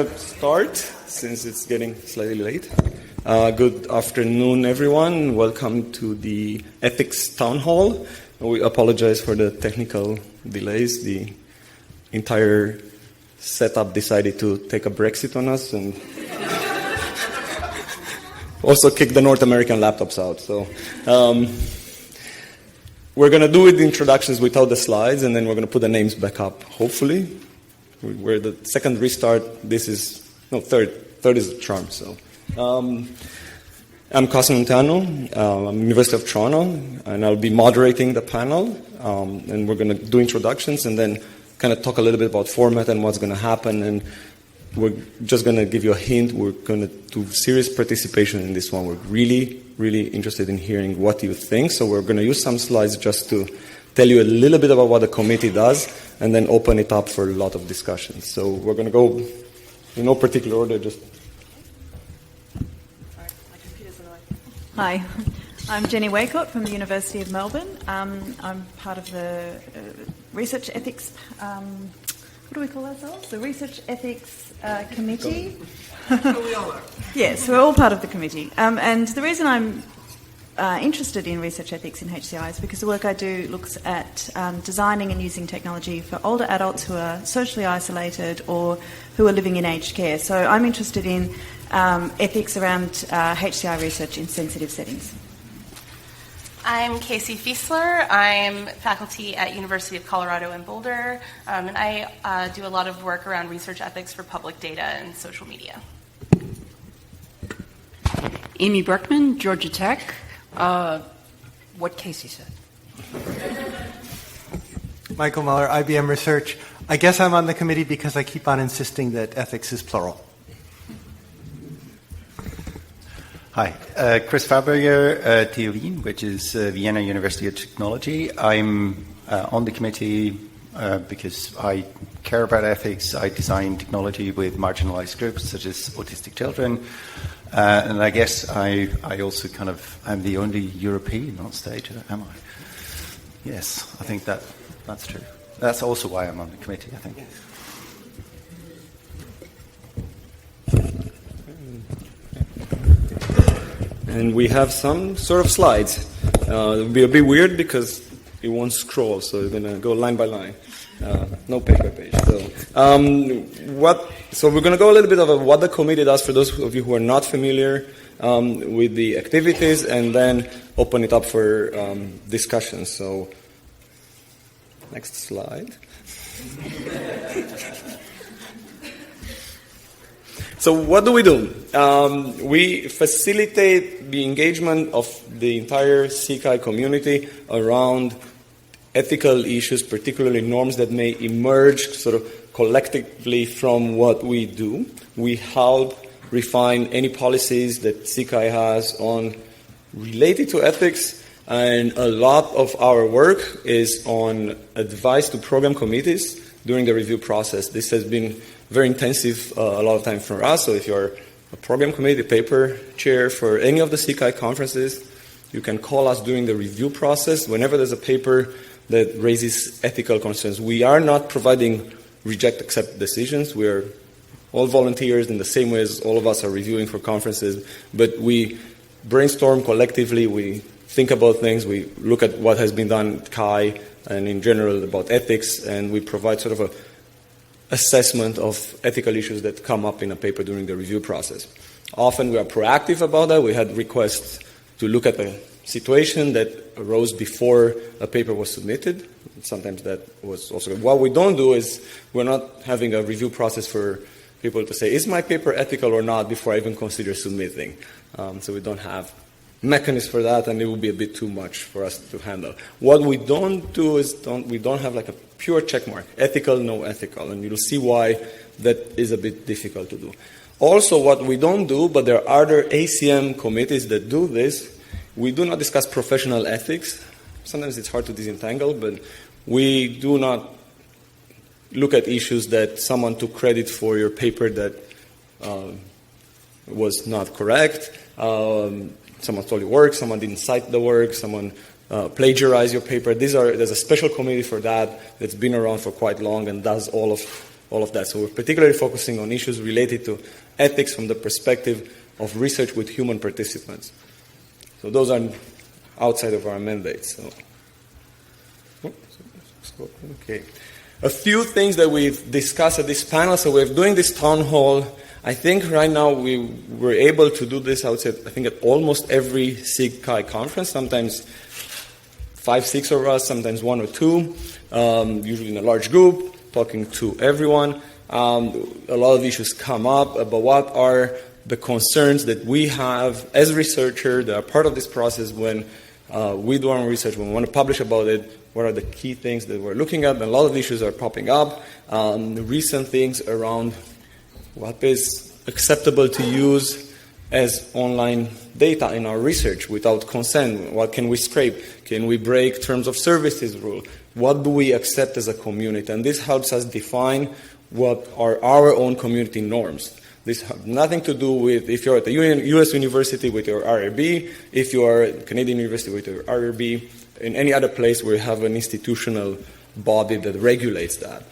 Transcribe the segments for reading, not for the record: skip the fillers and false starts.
going to start since it's getting slightly late. Good afternoon, everyone. Welcome to the Ethics Town Hall. We apologize for the technical delays. The entire setup decided to take a Brexit on us and also kick the North American laptops out. So we're going to do it the introductions without the slides, and then we're going to put the names back up, hopefully. We're the second restart. Third is a charm. So I'm Cosmin Munteanu. I'm University of Toronto, and I'll be moderating the panel. And we're going to do introductions and then kind of talk a little bit about format and what's going to happen. And we're just going to give you a hint. We're going to do serious participation in this one. We're really, really interested in hearing what you think. So we're going to use some slides just to tell you a little bit about what the committee does and then open it up for a lot of discussions. So we're going to go in no particular order, just... Hi, I'm Jenny Waycott from the University of Melbourne. I'm part of the Research Ethics, what do we call ourselves? The Research Ethics Committee. We all are. Yes, we're all part of the committee. And the reason I'm interested in research ethics in HCI is because the work I do looks at designing and using technology for older adults who are socially isolated or who are living in aged care. So I'm interested in ethics around HCI research in sensitive settings. I'm Casey Fiesler. I'm faculty at University of Colorado in Boulder, and I do a lot of work around research ethics for public data and social media. Amy Bruckman, Georgia Tech. What Casey said. Michael Muller, IBM Research. I guess I'm on the committee because I keep on insisting that ethics is plural. Hi, Chris Frauenberger, TU Wien, which is Vienna University of Technology. I'm on the committee because I care about ethics. I design technology with marginalized groups such as autistic children. And I guess I also I'm the only European on stage, am I? Yes, I think that's true. That's also why I'm on the committee, I think. And we have some sort of slides. It'll be a bit weird because it won't scroll, so we're going to go line by line. No page by page. So we're going to go a little bit of what the committee does for those of you who are not familiar with the activities, and then open it up for discussion. So, next slide. So what do? We facilitate the engagement of the entire SIGCHI community around ethical issues, particularly norms that may emerge sort of collectively from what we do. We help refine any policies that SIGCHI has on related to ethics, and a lot of our work is on advice to program committees during the review process. This has been very intensive a lot of time for us. So if you're a program committee paper chair for any of the SIGCHI conferences, you can call us during the review process whenever there's a paper that raises ethical concerns. We are not providing reject-accept decisions. We're all volunteers in the same way as all of us are reviewing for conferences, but we brainstorm collectively, we think about things, we look at what has been done at CHI and in general about ethics, and we provide sort of a assessment of ethical issues that come up in a paper during the review process. Often we are proactive about that. We had requests to look at a situation that arose before a paper was submitted. Sometimes that was also good. What we don't do is we're not having a review process for people to say, is my paper ethical or not, before I even consider submitting. So we don't have mechanisms for that, and it would be a bit too much for us to handle. What we don't do is we don't have like a pure check mark, ethical, no ethical, and you'll see why that is a bit difficult to do. Also, what we don't do, but there are other ACM committees that do this, we do not discuss professional ethics. Sometimes it's hard to disentangle, but we do not look at issues that someone took credit for your paper that was not correct. Someone stole your work, someone didn't cite the work, someone plagiarized your paper. There's a special committee for that that's been around for quite long and does all of all of that. So we're particularly focusing on issues related to ethics from the perspective of research with human participants. So those are outside of our mandate. So, okay. A few things that we've discussed at this panel. So we're doing this town hall. I think right now we were able to do this, I would say, I think at almost every SIGCHI conference, sometimes 5, 6 of us, sometimes 1 or 2, usually in a large group, talking to everyone. A lot of issues come up about what are the concerns that we have as researchers that are part of this process when we do our own research, when we want to publish about it. What are the key things that we're looking at? And a lot of issues are popping up. Recent things around what is acceptable to use as online data in our research without consent. What can we scrape? Can we break terms of services rule? What do we accept as a community? And this helps us define what are our own community norms. This has nothing to do with if you're at a U.S. university with your RRB, if you are at a Canadian university with your RRB, in any other place where you have an institutional body that regulates that.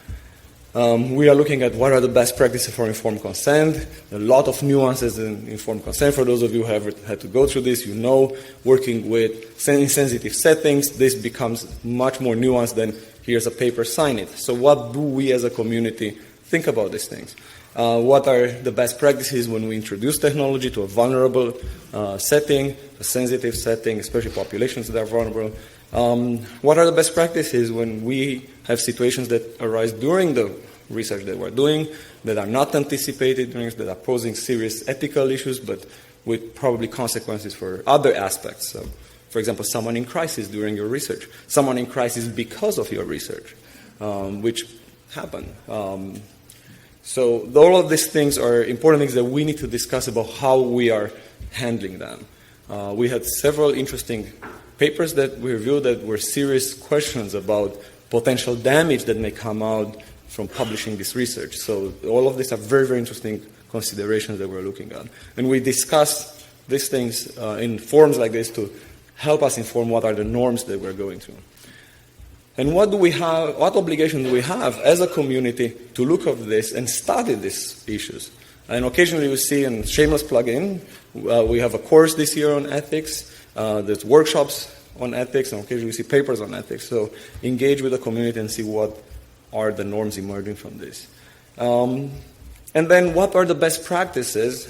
We are looking at what are the best practices for informed consent. A lot of nuances in informed consent. For those of you who have had to go through this, you know, working with sensitive settings, this becomes much more nuanced than here's a paper, sign it. So what do we as a community think about these things? What are the best practices when we introduce technology to a vulnerable setting, a sensitive setting, especially populations that are vulnerable? What are the best practices when we have situations that arise during the research that we're doing that are not anticipated, that are posing serious ethical issues, but with probably consequences for other aspects? So, for example, someone in crisis during your research, someone in crisis because of your research, which happen. So all of these things are important things that we need to discuss about how we are handling them. We had several interesting papers that we reviewed that were serious questions about potential damage that may come out from publishing this research. So all of these are very, very interesting considerations that we're looking at. And we discuss these things in forums like this to help us inform what are the norms that we're going through. And what do we have, what obligation do we have as a community to look at this and study these issues? And occasionally we see, and shameless plug-in, we have a course this year on ethics, there's workshops on ethics, and occasionally we see papers on ethics. So engage with the community and see what are the norms emerging from this. And then what are the best practices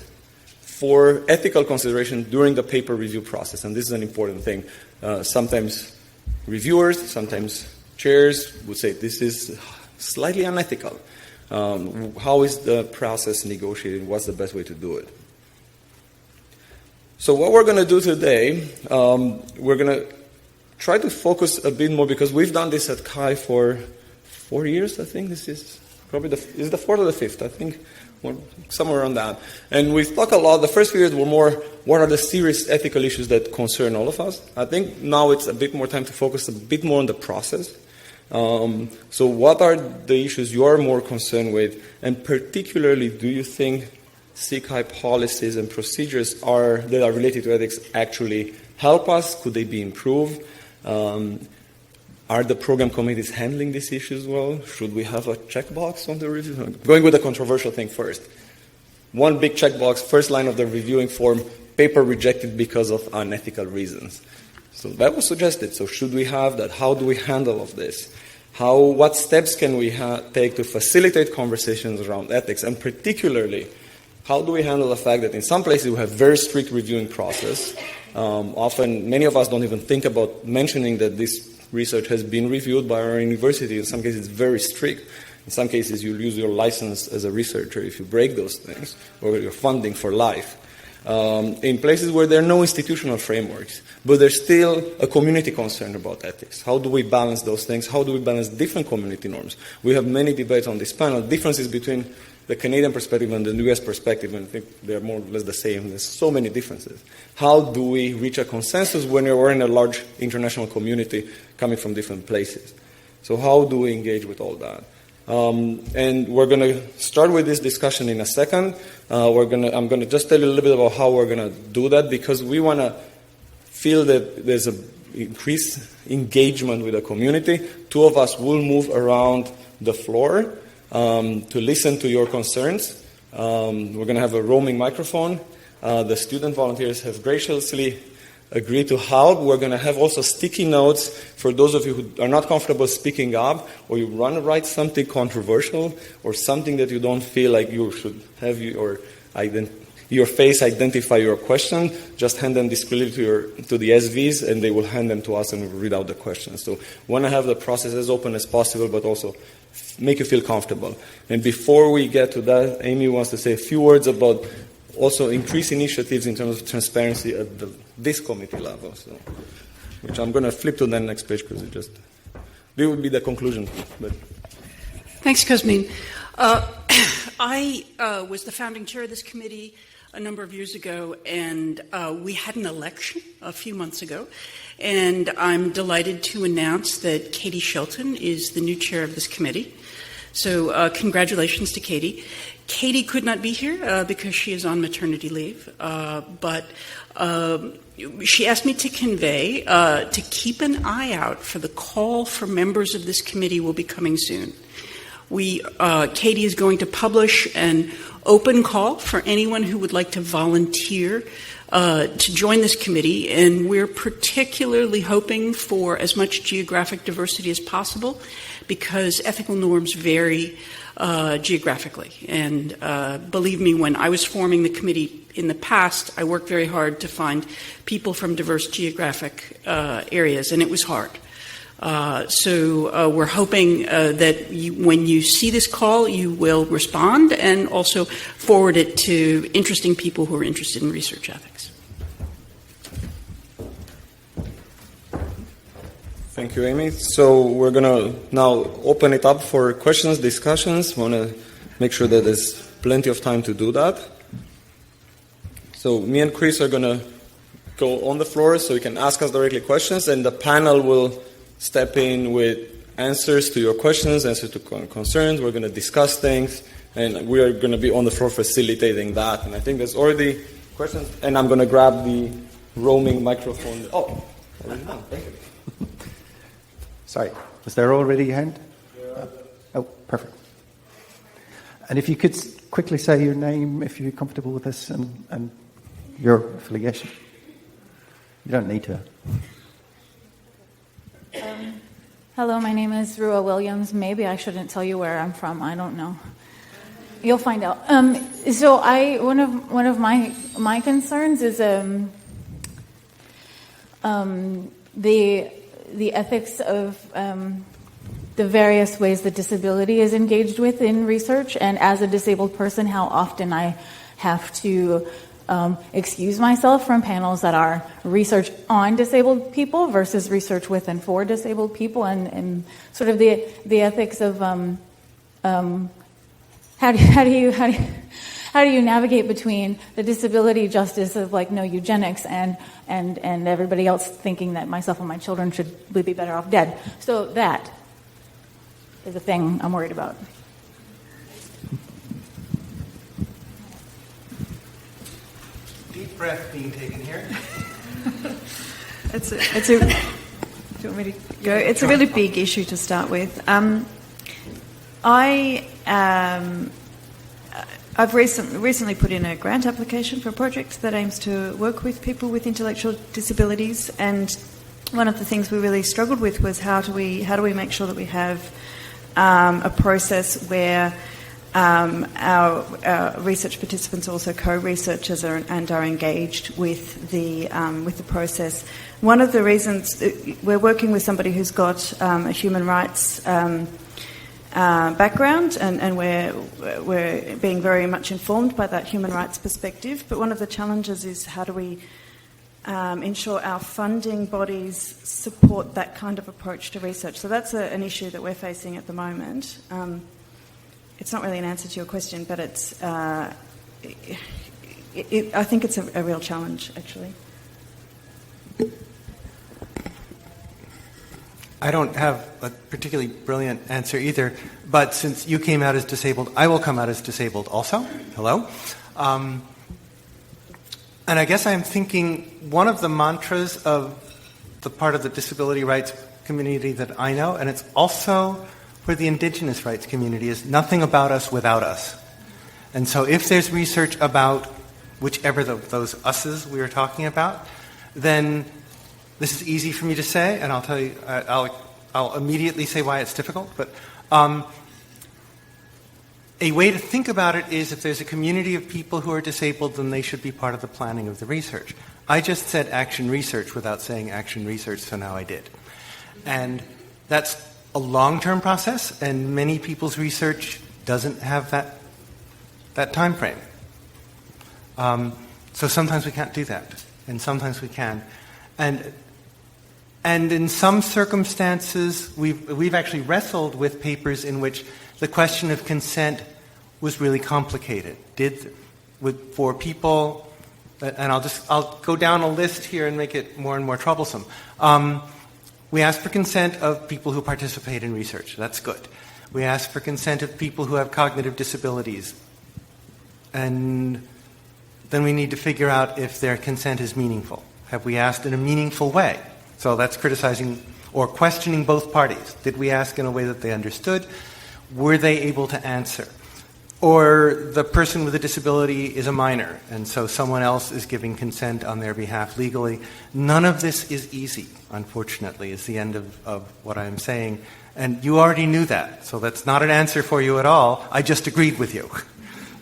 for ethical consideration during the paper review process? And this is an important thing. Sometimes reviewers, sometimes chairs would say this is slightly unethical. How is the process negotiated? What's the best way to do it? So what we're going to do today, we're going to try to focus a bit more, because we've done this at CHI for 4 years, I think. This is probably is the 4th or the 5th, I think, somewhere around that. And we've talked a lot. The first few years were more, what are the serious ethical issues that concern all of us? I think now it's a bit more time to focus a bit more on the process. So what are the issues you're more concerned with? And particularly, do you think SIGCHI policies and procedures that are related to ethics actually help us? Could they be improved? Are the program committees handling these issues well? Should we have a checkbox on the review? Going with the controversial thing first. One big checkbox, first line of the reviewing form, paper rejected because of unethical reasons. So that was suggested. So should we have that? How do we handle all of this? What steps can we take to facilitate conversations around ethics? And particularly, how do we handle the fact that in some places we have very strict reviewing process? Often, many of us don't even think about mentioning that this research has been reviewed by our university. In some cases, it's very strict. In some cases, you'll lose your license as a researcher if you break those things, or your funding for life. In places where there are no institutional frameworks, but there's still a community concern about ethics. How do we balance those things? How do we balance different community norms? We have many debates on this panel, differences between the Canadian perspective and the US perspective, and I think they're more or less the same. There's so many differences. How do we reach a consensus when we're in a large international community coming from different places? So how do we engage with all that? And we're going to start with this discussion in a second. I'm going to just tell you a little bit about how we're going to do that, because we want to feel that there's an increased engagement with the community. Two of us will move around the floor. to listen to your concerns. We're going to have a roaming microphone. The student volunteers have graciously agreed to help. We're going to have also sticky notes for those of you who are not comfortable speaking up, or you want to write something controversial or something that you don't feel like you should have your face identify your question. Just hand them discreetly to the SVs, and they will hand them to us, and we'll read out the questions. So we want to have the process as open as possible, but also make you feel comfortable. And before we get to that, Amy wants to say a few words about also increase initiatives in terms of transparency at this committee level. So, which I'm going to flip to the next page because it would be the conclusion. But. Thanks, Cosmin. I was the founding chair of this committee a number of years ago, and we had an election a few months ago, and I'm delighted to announce that Katie Shelton is the new chair of this committee. So congratulations to Katie. Katie could not be here because she is on maternity leave, but she asked me to convey to keep an eye out for the call for members of this committee will be coming soon. Katie is going to publish an open call for anyone who would like to volunteer to join this committee, and we're particularly hoping for as much geographic diversity as possible because ethical norms vary geographically. And believe me, when I was forming the committee in the past, I worked very hard to find people from diverse geographic areas, and it was hard. So we're hoping that when you see this call, you will respond and also forward it to interesting people who are interested in research ethics. Thank you, Amy. So we're going to now open it up for questions, discussions. We want to make sure that there's plenty of time to do that. So me and Chris are going to go on the floor so you can ask us directly questions, and the panel will step in with answers to your questions, answers to concerns. We're going to discuss things, and we are going to be on the floor facilitating that. And I think there's already questions, and I'm going to grab the roaming microphone. Oh, already done. Thank you. Sorry, was there already a hand? Oh, perfect. And if you could quickly say your name, if you're comfortable with this, and your affiliation. You don't need to. Hello, my name is Rua Williams. Maybe I shouldn't tell you where I'm from. I don't know. You'll find out. So one of my concerns is the ethics of the various ways that disability is engaged with in research, and as a disabled person, how often I have to excuse myself from panels that are research on disabled people versus research with and for disabled people, and sort of the ethics of how do you navigate between the disability justice of like no eugenics and everybody else thinking that myself and my children would be better off dead. So that is a thing I'm worried about. Deep breath being taken here. Do you want me to go? It's a really big issue to start with. I've recently put in a grant application for a project that aims to work with people with intellectual disabilities, and one of the things we really struggled with was how do we make sure that we have a process where our research participants are also co-researchers and are engaged with the process. One of the reasons we're working with somebody who's got a human rights background, and we're being very much informed by that human rights perspective. But one of the challenges is how do we ensure our funding bodies support that kind of approach to research. So that's an issue that we're facing at the moment. It's not really an answer to your question, but it's I think it's a real challenge, actually. I don't have a particularly brilliant answer either, but since you came out as disabled, I will come out as disabled also. Hello. And I guess I'm thinking one of the mantras of the part of the disability rights community that I know, and it's also for the indigenous rights community is nothing about us without us. And so if there's research about whichever those us's we were talking about, then this is easy for me to say, and I'll tell you, I'll immediately say why it's difficult, but a way to think about it is if there's a community of people who are disabled, then they should be part of the planning of the research. I just said action research without saying action research, so now I did. And that's a long-term process, and many people's research doesn't have that time frame. So sometimes we can't do that, and sometimes we can. And in some circumstances, we've actually wrestled with papers in which the question of consent was really complicated. For people, and I'll go down a list here and make it more and more troublesome. We ask for consent of people who participate in research. That's good. We ask for consent of people who have cognitive disabilities. And then we need to figure out if their consent is meaningful. Have we asked in a meaningful way? So that's criticizing or questioning both parties. Did we ask in a way that they understood? Were they able to answer? Or the person with a disability is a minor, and so someone else is giving consent on their behalf legally. None of this is easy, unfortunately, is the end of what I'm saying. And you already knew that, so that's not an answer for you at all. I just agreed with you.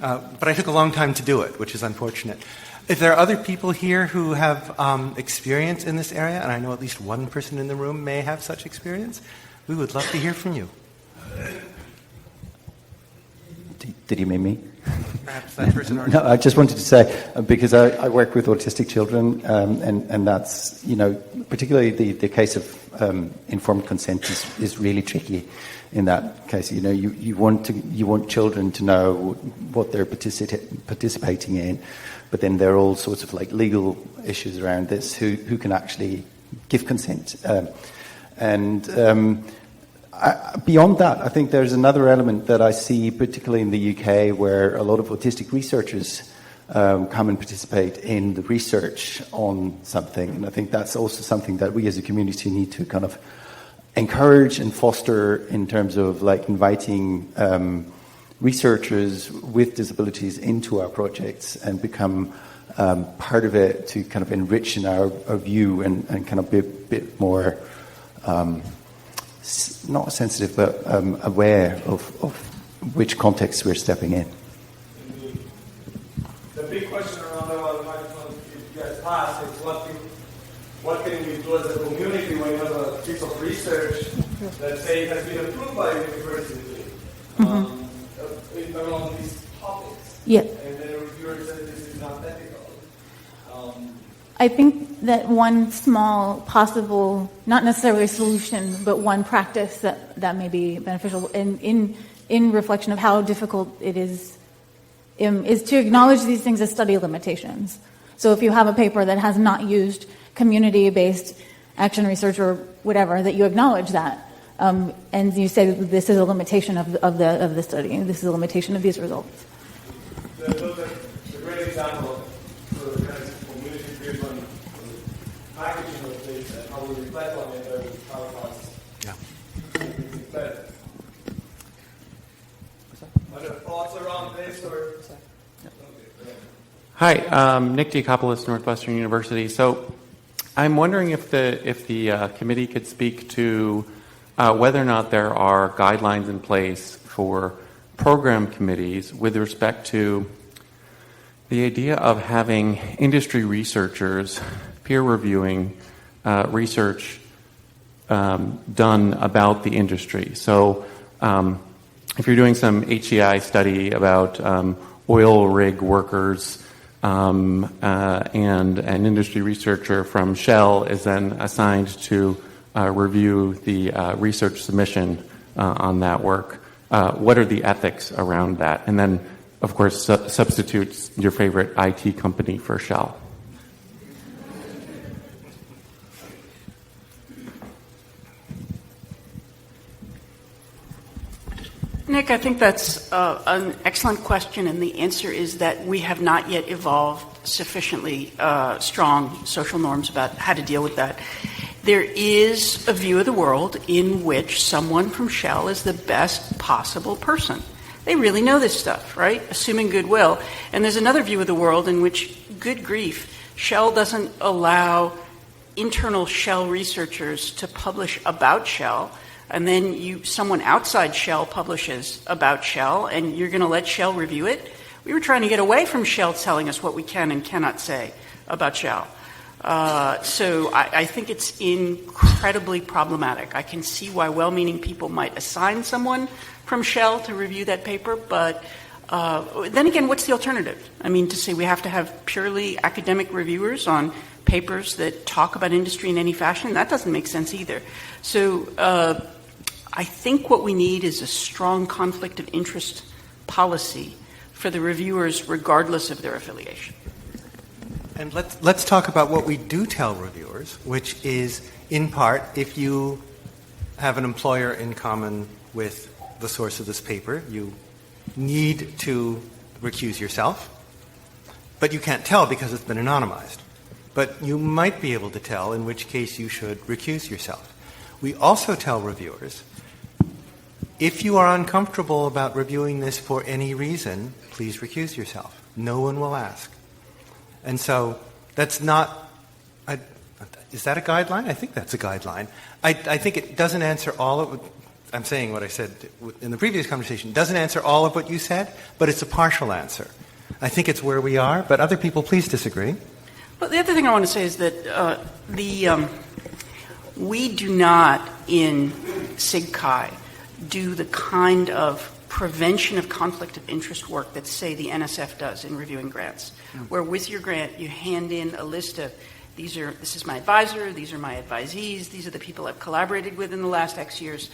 But I took a long time to do it, which is unfortunate. If there are other people here who have experience in this area, and I know at least one person in the room may have such experience, we would love to hear from you. Did you mean me? Perhaps that person already. No, I just wanted to say, because I work with autistic children, and that's, particularly the case of informed consent is really tricky in that case. You want children to know what they're participating in, but then there are all sorts of legal issues around this, who can actually give consent. Beyond that, I think there's another element that I see, particularly in the UK, where a lot of autistic researchers come and participate in the research on something. And I think that's also something that we as a community need to kind of encourage and foster in terms of inviting researchers with disabilities into our projects and become part of it to kind of enrich in our view and kind of be a bit more not sensitive, but aware of which context we're stepping in. The big question around the microphone, if you guys pass, is what can we do as a community when you have a piece of research that, say, has been approved by a university around these topics? Yeah. And then a reviewer says this is not ethical. I think that one small possible, not necessarily a solution, but one practice that may be beneficial in reflection of how difficult it is to acknowledge these things as study limitations. So if you have a paper that has not used community-based action research or whatever, that you acknowledge that, and you say that this is a limitation of the study, and this is a limitation of these results. That's a great example of packaging of things and how we reflect on it and how it was. Yeah. Other thoughts around this or? Hi, Nick Diakopoulos, Northwestern University. So I'm wondering if the committee could speak to whether or not there are guidelines in place for program committees with respect to the idea of having industry researchers peer reviewing research done about the industry. So if you're doing some HEI study about oil rig workers and an industry researcher from Shell is then assigned to review the research submission on that work, what are the ethics around that? And then, of course, substitutes your favorite IT company for Shell. Nick, I think that's an excellent question, and the answer is that we have not yet evolved sufficiently strong social norms about how to deal with that. there is a view of the world in which someone from Shell is the best possible person. They really know this stuff, right? Assuming goodwill. And there's another view of the world in which, good grief, Shell doesn't allow internal Shell researchers to publish about Shell, and then someone outside Shell publishes about Shell, and you're going to let Shell review it? We were trying to get away from Shell telling us what we can and cannot say about Shell. So I think it's incredibly problematic. I can see why well-meaning people might assign someone from Shell to review that paper, but then again, what's the alternative? I mean, to say we have to have purely academic reviewers on papers that talk about industry in any fashion, that doesn't make sense either. So I think what we need is a strong conflict of interest policy for the reviewers regardless of their affiliation. And let's talk about what we do tell reviewers, which is, in part, if you have an employer in common with the source of this paper, you need to recuse yourself, but you can't tell because it's been anonymized. But you might be able to tell, in which case you should recuse yourself. We also tell reviewers, if you are uncomfortable about reviewing this for any reason, please recuse yourself. No one will ask. And so that's not is that a guideline? I think that's a guideline. I think it doesn't answer all of I'm saying what I said in the previous conversation. It doesn't answer all of what you said, but it's a partial answer. I think it's where we are, but other people please disagree. Well, the other thing I want to say is that we do not in SIGCHI do the kind of prevention of conflict of interest work that, say, the NSF does in reviewing grants, where with your grant you hand in a list of this is my advisor, these are my advisees, these are the people I've collaborated with in the last X years.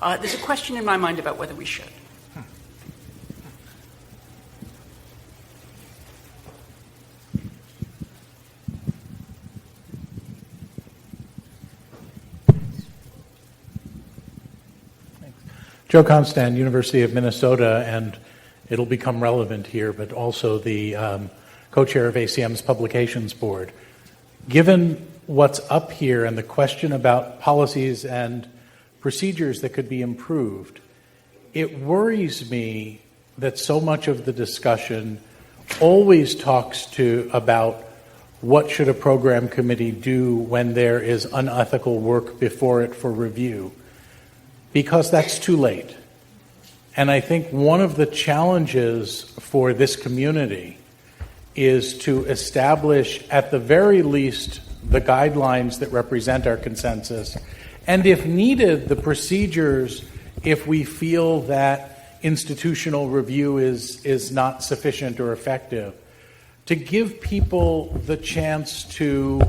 There's a question in my mind about whether we should. Joe Constant, University of Minnesota, and it'll become relevant here, but also the co-chair of ACM's Publications Board. Given what's up here and the question about policies and procedures that could be improved, it worries me that so much of the discussion always talks about what should a program committee do when there is unethical work before it for review, because that's too late. And I think one of the challenges for this community is to establish, at the very least, the guidelines that represent our consensus, and if needed, the procedures if we feel that institutional review is not sufficient or effective, to give people the chance to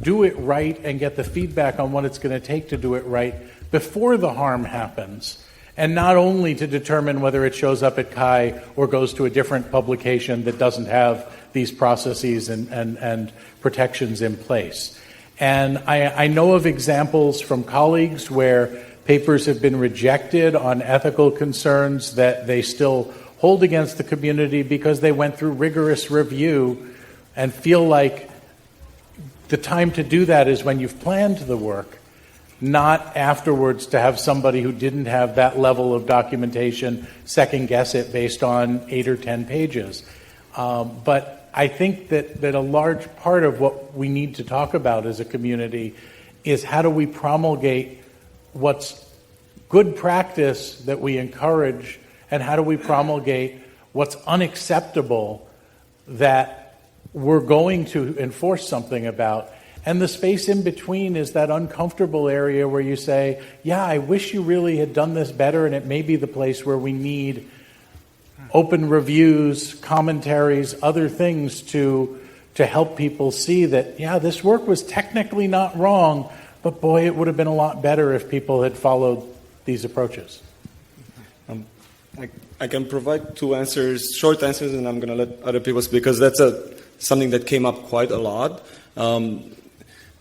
do it right and get the feedback on what it's going to take to do it right before the harm happens, and not only to determine whether it shows up at CHI or goes to a different publication that doesn't have these processes and protections in place. And I know of examples from colleagues where papers have been rejected on ethical concerns that they still hold against the community because they went through rigorous review and feel like the time to do that is when you've planned the work, not afterwards to have somebody who didn't have that level of documentation second guess it based on 8 or 10 pages. But I think that a large part of what we need to talk about as a community is how do we promulgate what's good practice that we encourage, and how do we promulgate what's unacceptable that we're going to enforce something about. And the space in between is that uncomfortable area where you say, yeah, I wish you really had done this better, and it may be the place where we need open reviews, commentaries, other things to help people see that, yeah, this work was technically not wrong, but boy, it would have been a lot better if people had followed these approaches. I can provide two answers, short answers, and I'm going to let other people speak, because that's something that came up quite a lot.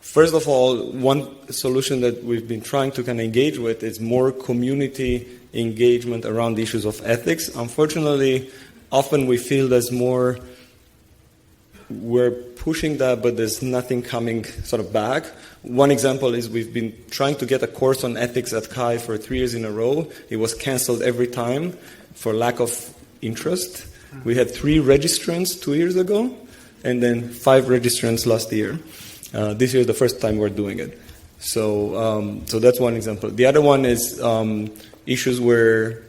First of all, one solution that we've been trying to kind of engage with is more community engagement around the issues of ethics. Unfortunately, often we feel there's more we're pushing that, but there's nothing coming sort of back. One example is we've been trying to get a course on ethics at CHI for 3 years in a row. It was canceled every time for lack of interest. We had 3 registrants 2 years ago, and then 5 registrants last year. This year is the first time we're doing it. So that's one example. The other one is issues where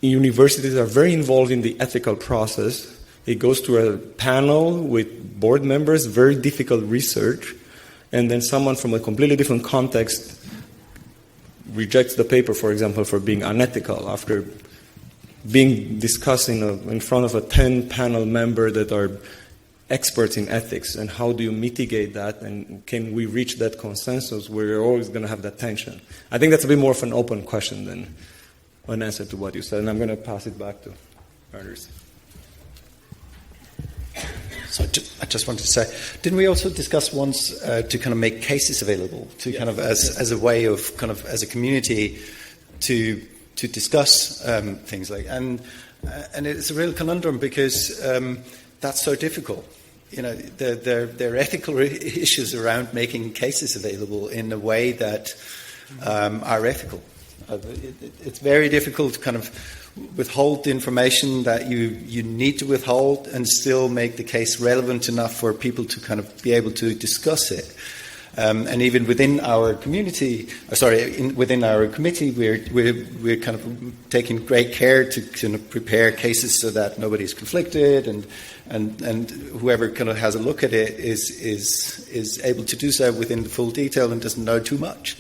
universities are very involved in the ethical process. It goes to a panel with board members, very difficult research, and then someone from a completely different context rejects the paper, for example, for being unethical after being discussed in front of a 10-panel member that are experts in ethics. And how do you mitigate that, and can we reach that consensus where you're always going to have that tension? I think that's a bit more of an open question than an answer to what you said, and I'm going to pass it back to others. So I just wanted to say, didn't we also discuss once to kind of make cases available to kind of as a way of kind of as a community to discuss things like, and it's a real conundrum because that's so difficult. You know, there are ethical issues around making cases available in a way that are ethical. It's very difficult to kind of withhold the information that you need to withhold and still make the case relevant enough for people to kind of be able to discuss it. And even within our community, within our committee, we're kind of taking great care to kind of prepare cases so that nobody's conflicted, and whoever kind of has a look at it is able to do so within the full detail and doesn't know too much.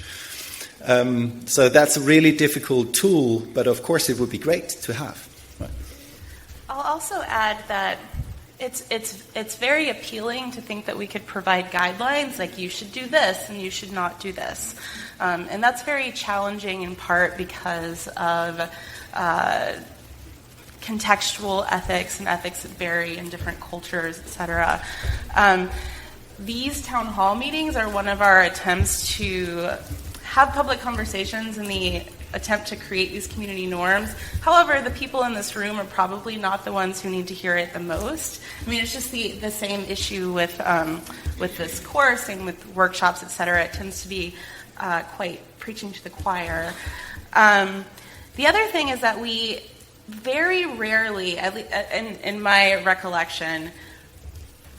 So that's a really difficult tool, but of course it would be great to have. Right. I'll also add that it's very appealing to think that we could provide guidelines like you should do this and you should not do this. And that's very challenging in part because of contextual ethics and ethics that vary in different cultures, etc. These town hall meetings are one of our attempts to have public conversations in the attempt to create these community norms. However, the people in this room are probably not the ones who need to hear it the most. I mean, it's just the same issue with this course and with workshops, et cetera. It tends to be quite preaching to the choir. The other thing is that we very rarely, in my recollection,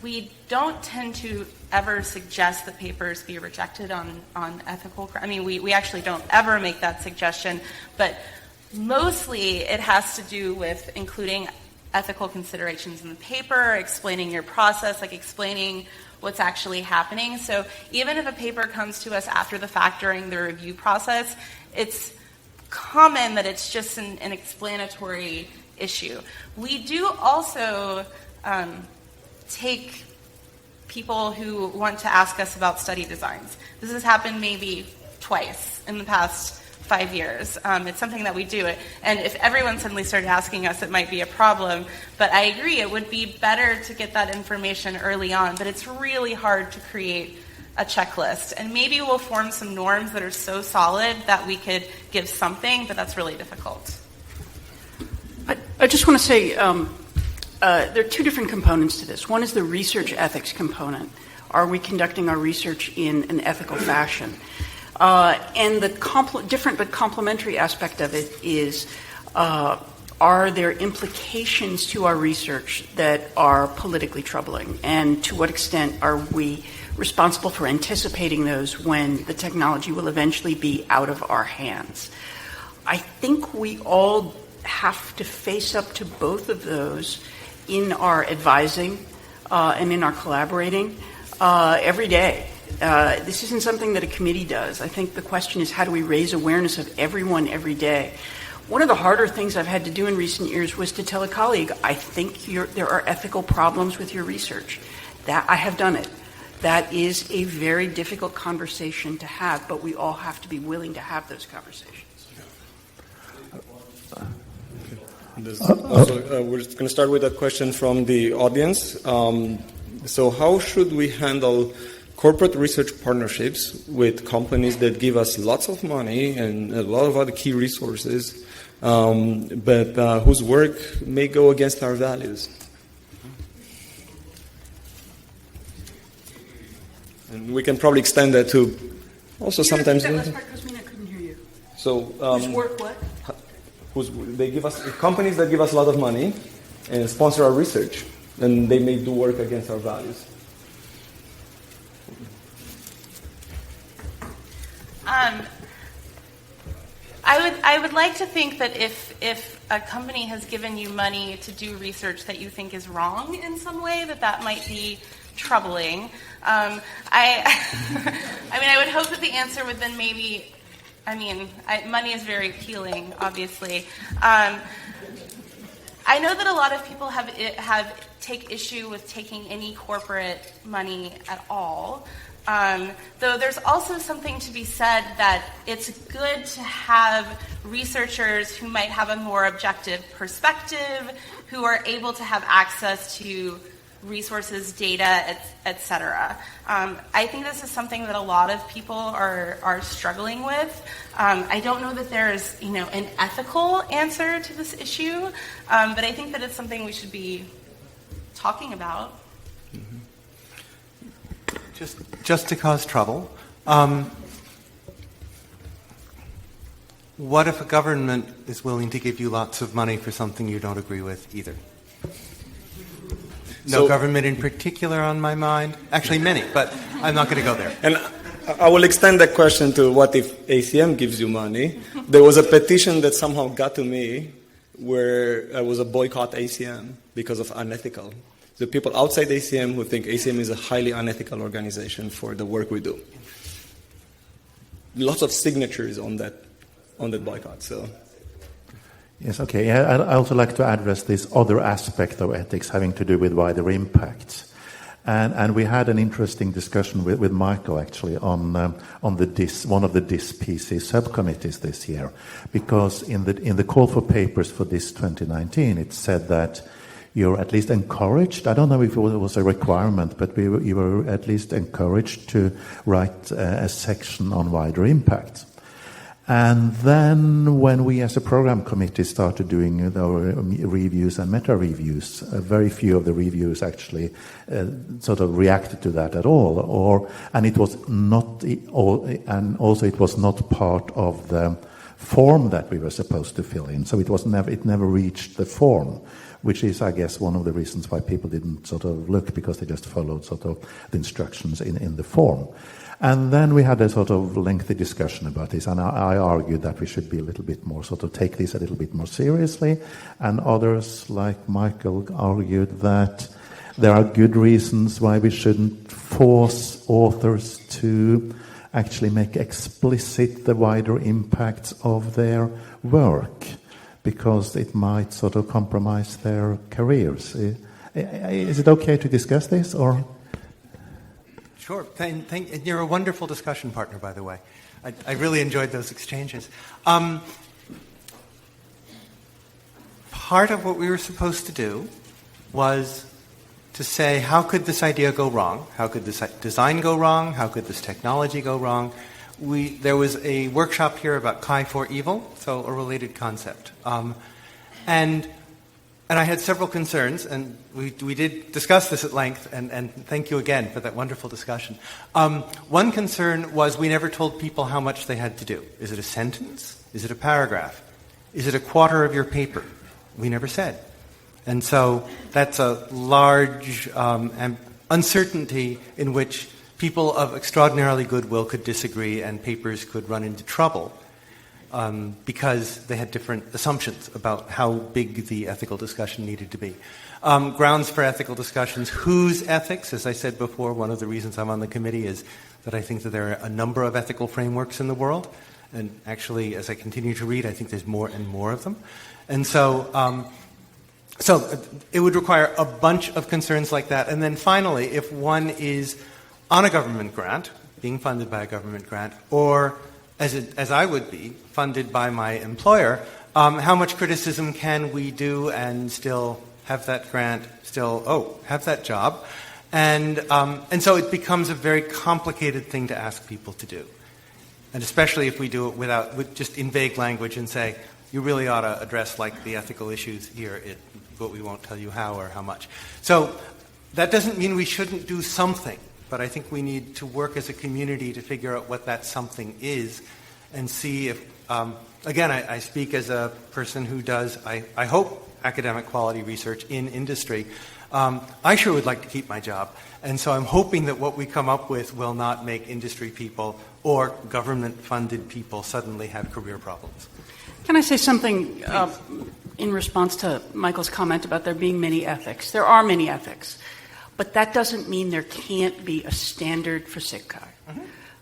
we don't tend to ever suggest that papers be rejected on ethical. I mean, we actually don't ever make that suggestion, but mostly it has to do with including ethical considerations in the paper, explaining your process, like explaining what's actually happening. So even if a paper comes to us after the fact during the review process, it's common that it's just an explanatory issue. We do also take people who want to ask us about study designs. This has happened maybe twice in the past 5 years. It's something that we do. And if everyone suddenly started asking us, it might be a problem. But I agree, it would be better to get that information early on. But it's really hard to create a checklist. And maybe we'll form some norms that are so solid that we could give something, but that's really difficult. I just want to say, there are 2 different components to this. One is the research ethics component. Are we conducting our research in an ethical fashion? And the different but complementary aspect of it is, are there implications to our research that are politically troubling? And to what extent are we responsible for anticipating those when the technology will eventually be out of our hands? I think we all have to face up to both of those in our advising and in our collaborating every day. This isn't something that a committee does. I think the question is, how do we raise awareness of everyone every day? One of the harder things I've had to do in recent years was to tell a colleague, I think there are ethical problems with your research. That I have done it. That is a very difficult conversation to have, but we all have to be willing to have those conversations. We're just going to start with a question from the audience. So how should we handle corporate research partnerships with companies that give us lots of money and a lot of other key resources, but whose work may go against our values? And we can probably extend that to also sometimes. That last part, Cosmin, I couldn't hear you. So Whose work what? they give us companies that give us a lot of money and sponsor our research, and they may do work against our values. I would like to think that if a company has given you money to do research that you think is wrong in some way, that might be troubling. I mean, I would hope that the answer would then maybe, money is very appealing, obviously. I know that a lot of people have take issue with taking any corporate money at all. Though there's also something to be said that it's good to have researchers who might have a more objective perspective, who are able to have access to resources, data, etc. I think this is something that a lot of people are struggling with. I don't know that there's an ethical answer to this issue, but I think that it's something we should be talking about. Just to cause trouble, what if a government is willing to give you lots of money for something you don't agree with either? No government in particular on my mind. Actually, many, but I'm not going to go there. And I will extend that question to what if ACM gives you money. There was a petition that somehow got to me where it was a boycott ACM because of unethical. The people outside ACM who think ACM is a highly unethical organization for the work we do. Lots of signatures on that boycott. So. Yes, okay. I'd also like to address this other aspect of ethics having to do with wider impact. And we had an interesting discussion with Michael, actually, on the DIS, one of the DIS-PC subcommittees this year. Because in the call for papers for DIS 2019, it said that you're at least encouraged, I don't know if it was a requirement, but you were at least encouraged to write a section on wider impact. And then when we as a program committee started doing our reviews and meta-reviews, very few of the reviews actually sort of reacted to that at all. And it was not, and also it was not part of the form that we were supposed to fill in. So it never reached the form, which is, I guess, one of the reasons why people didn't sort of look, because they just followed sort of the instructions in the form. And then we had a sort of lengthy discussion about this, and I argued that we should be a little bit more, sort of take this a little bit more seriously, and others, like Michael, argued that there are good reasons why we shouldn't force authors to actually make explicit the wider impacts of their work, because it might sort of compromise their careers. Is it okay to discuss this, or? Sure. You're a wonderful discussion partner, by the way. I really enjoyed those exchanges. Part of what we were supposed to do was to say, how could this idea go wrong? How could this design go wrong? How could this technology go wrong? There was a workshop here about Chi for evil, so a related concept. And I had several concerns, and we did discuss this at length, and thank you again for that wonderful discussion. One concern was we never told people how much they had to do. Is it a sentence? Is it a paragraph? Is it a quarter of your paper? We never said. And so that's a large uncertainty in which people of extraordinarily goodwill could disagree and papers could run into trouble. Because they had different assumptions about how big the ethical discussion needed to be. Grounds for ethical discussions. Whose ethics? As I said before, one of the reasons I'm on the committee is that I think that there are a number of ethical frameworks in the world. And actually, as I continue to read, I think there's more and more of them. And so it would require a bunch of concerns like that. And then finally, if one is on a government grant, being funded by a government grant, or as I would be, funded by my employer, how much criticism can we do and still have that grant, have that job? And so it becomes a very complicated thing to ask people to do. And especially if we do it with just in vague language and say, you really ought to address like the ethical issues here, but we won't tell you how or how much. So that doesn't mean we shouldn't do something. but I think we need to work as a community to figure out what that something is and see if, again, I speak as a person who does, I hope, academic quality research in industry. I sure would like to keep my job. And so I'm hoping that what we come up with will not make industry people or government-funded people suddenly have career problems. Can I say something in response to Michael's comment about there being many ethics? There are many ethics, but that doesn't mean there can't be a standard for SIGCHI.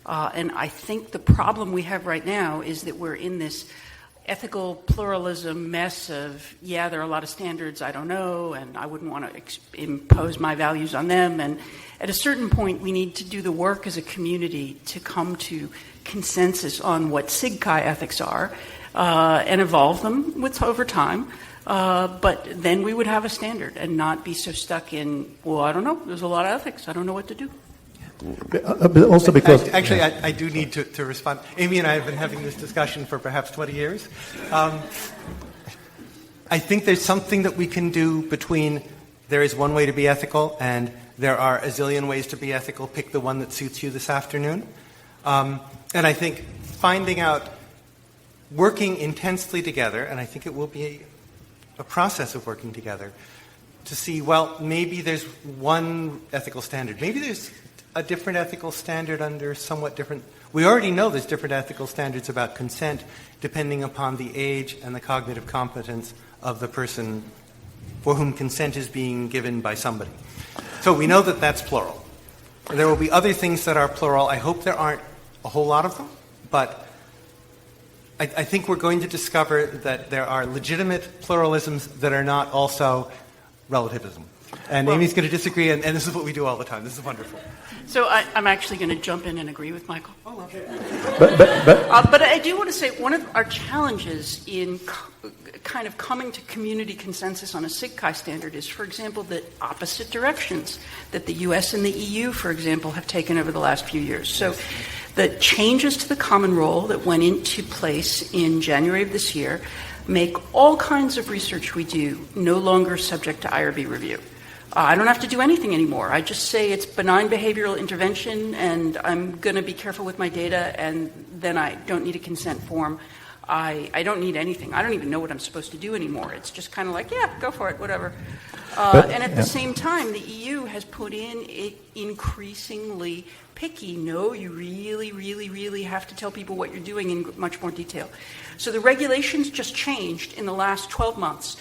And I think the problem we have right now is that we're in this ethical pluralism mess of, yeah, there are a lot of standards I don't know, and I wouldn't want to impose my values on them. And at a certain point, we need to do the work as a community to come to consensus on what SIGCHI ethics are and evolve them over time. But then we would have a standard and not be so stuck in, well, I don't know, there's a lot of ethics, I don't know what to do. But also because... Actually, I do need to respond. Amy and I have been having this discussion for perhaps 20 years. I think there's something that we can do between there is one way to be ethical and there are a zillion ways to be ethical. Pick the one that suits you this afternoon. And I think finding out, working intensely together, and I think it will be a process of working together, to see, well, maybe there's one ethical standard. Maybe there's a different ethical standard under somewhat different... We already know there's different ethical standards about consent depending upon the age and the cognitive competence of the person for whom consent is being given by somebody. So we know that that's plural. There will be other things that are plural. I hope there aren't a whole lot of them, but I think we're going to discover that there are legitimate pluralisms that are not also relativism. And Amy's going to disagree, and this is what we do all the time. This is wonderful. So I'm actually going to jump in and agree with Michael. Oh, okay. But I do want to say one of our challenges in kind of coming to community consensus on a SIGCHI standard is, for example, the opposite directions that the U.S. and the EU, for example, have taken over the last few years. So the changes to the common role that went into place in January of this year make all kinds of research we do no longer subject to IRB review. I don't have to do anything anymore. I just say it's benign behavioral intervention and I'm going to be careful with my data, and then I don't need a consent form. I don't need anything. I don't even know what I'm supposed to do anymore. It's just kind of like, yeah, go for it, whatever. And at the same time, the EU has put in it increasingly picky. No, you really, really, really have to tell people what you're doing in much more detail. So the regulations just changed in the last 12 months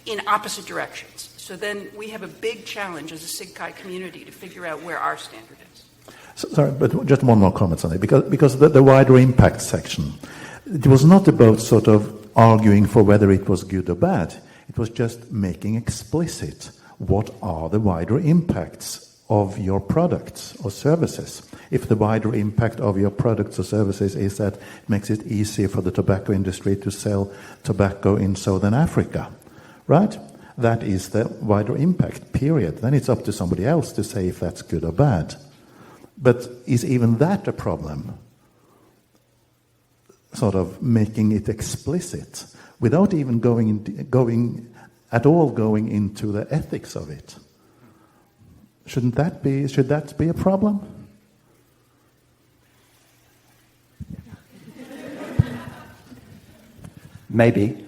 in opposite directions. So then we have a big challenge as a SIGCHI community to figure out where our standard is. So, sorry, but just one more comment on it, because the wider impact section, it was not about sort of arguing for whether it was good or bad. It was just making explicit what are the wider impacts of your products or services. If the wider impact of your products or services is that it makes it easier for the tobacco industry to sell tobacco in Southern Africa, right? That is the wider impact, period. Then it's up to somebody else to say if that's good or bad. But is even that a problem? Sort of making it explicit without even going into the ethics of it. Should that be a problem? Maybe.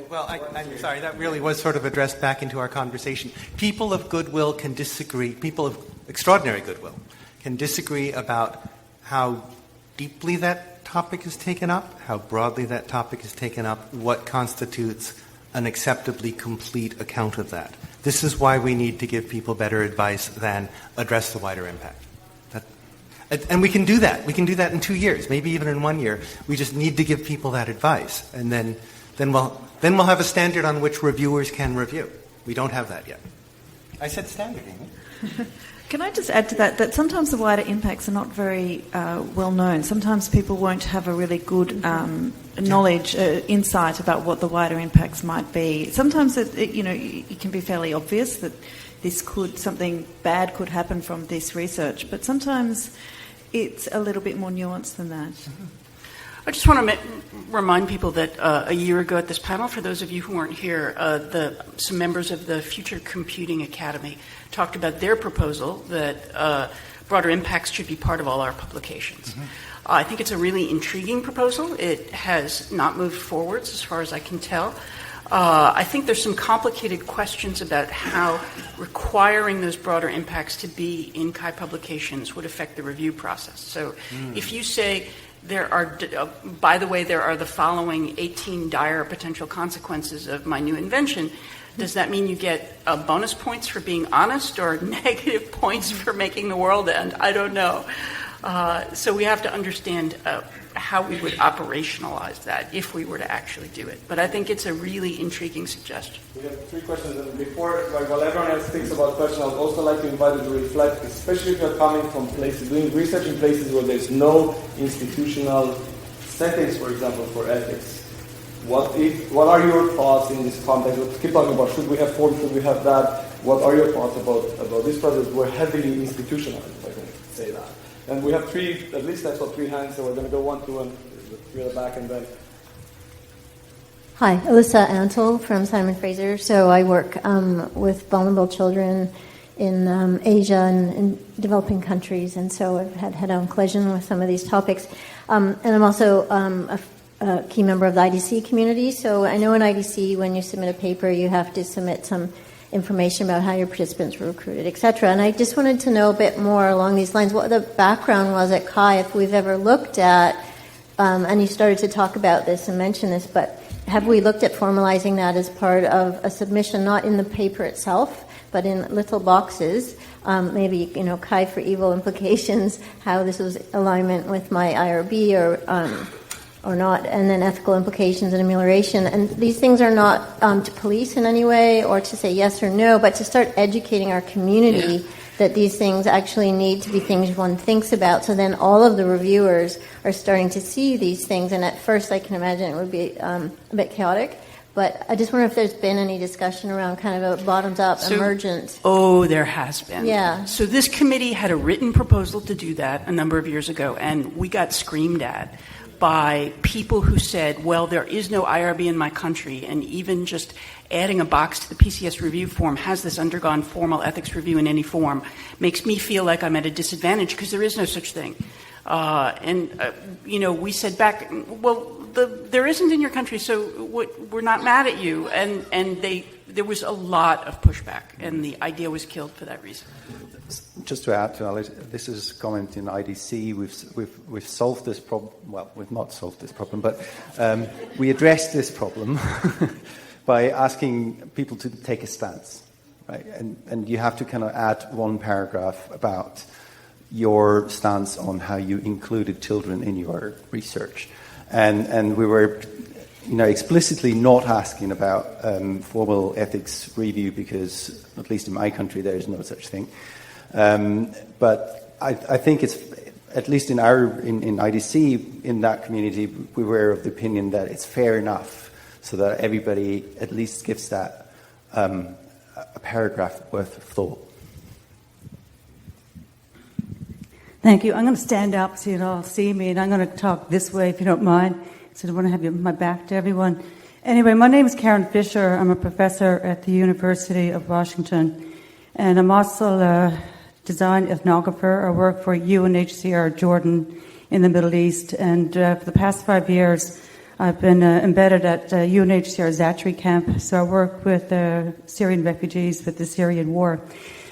Well, I'm sorry, that really was sort of addressed back into our conversation. People of goodwill can disagree, people of extraordinary goodwill can disagree about how deeply that topic is taken up, how broadly that topic is taken up, what constitutes an acceptably complete account of that. This is why we need to give people better advice than address the wider impact. And we can do that. We can do that in 2 years, maybe even in 1 year. We just need to give people that advice, and then we'll have a standard on which reviewers can review. We don't have that yet. I said standard, Amy. Can I just add to that sometimes the wider impacts are not very well known. Sometimes people won't have a really good knowledge, insight about what the wider impacts might be. Sometimes it can be fairly obvious that something bad could happen from this research, but sometimes it's a little bit more nuanced than that. I just want to remind people that a year ago at this panel, for those of you who weren't here, some members of the Future Computing Academy talked about their proposal that broader impacts should be part of all our publications. Mm-hmm. I think it's a really intriguing proposal. It has not moved forwards as far as I can tell. I think there's some complicated questions about how requiring those broader impacts to be in CHI publications would affect the review process. So if you say by the way, there are the following 18 dire potential consequences of my new invention, does that mean you get bonus points for being honest or negative points for making the world end? I don't know. So we have to understand how we would operationalize that if we were to actually do it. But I think it's a really intriguing suggestion. We have 3 questions, and before, while everyone else thinks about questions, I would also like to invite you to reflect, especially if you're coming from places, doing research in places where there's no institutional settings, for example, for ethics. What are your thoughts in this context? Let's keep talking about, should we have forms, should we have that? What are your thoughts about this project? We're heavily institutionalized, if I can say that. And we have 3, at least that's what 3 hands, so we're going to go 1, 2, and 3 at the back, and then. Hi, Alyssa Antle from Simon Fraser. So I work with vulnerable children in Asia and in developing countries, and so I've had head-on collision with some of these topics. And I'm also a key member of the IDC community. So I know in IDC, when you submit a paper, you have to submit some information about how your participants were recruited, et cetera. And I just wanted to know a bit more along these lines, what the background was at CHI, if we've ever looked at, and you started to talk about this and mention this, but have we looked at formalizing that as part of a submission, not in the paper itself, but in little boxes, maybe, CHI for evil implications, how this was alignment with my IRB or not, and then ethical implications and amelioration. And these things are not to police in any way or to say yes or no, but to start educating our community that these things actually need to be things one thinks about. So then all of the reviewers are starting to see these things. And at first I can imagine it would be a bit chaotic. But I just wonder if there's been any discussion around kind of a bottoms-up, emergent. Oh, there has been. Yeah. So this committee had a written proposal to do that a number of years ago, and we got screamed at by people who said, well, there is no IRB in my country, and even just adding a box to the PCS review form, has this undergone formal ethics review in any form, makes me feel like I'm at a disadvantage because there is no such thing. We said back, well, there isn't in your country, so we're not mad at you. And there was a lot of pushback, and the idea was killed for that reason. Just to add to Alice, this is comment in IDC. We've solved this problem. Well, we've not solved this problem, but we addressed this problem by asking people to take a stance, right? And you have to kind of add 1 paragraph about your stance on how you included children in your research, and we were, explicitly not asking about formal ethics review because, at least in my country, there is no such thing. But I think it's, at least in IDC, in that community, we were of the opinion that it's fair enough so that everybody at least gives that a paragraph worth of thought. Thank you. I'm going to stand up so you can all see me, and I'm going to talk this way if you don't mind, so I don't want to have my back to everyone. Anyway, my name is Karen Fisher. I'm a professor at the University of Washington, and I'm also a design ethnographer. I work for UNHCR Jordan in the Middle East, and for the past 5 years I've been embedded at UNHCR SIGCHI camp, so I work with Syrian refugees with the Syrian war.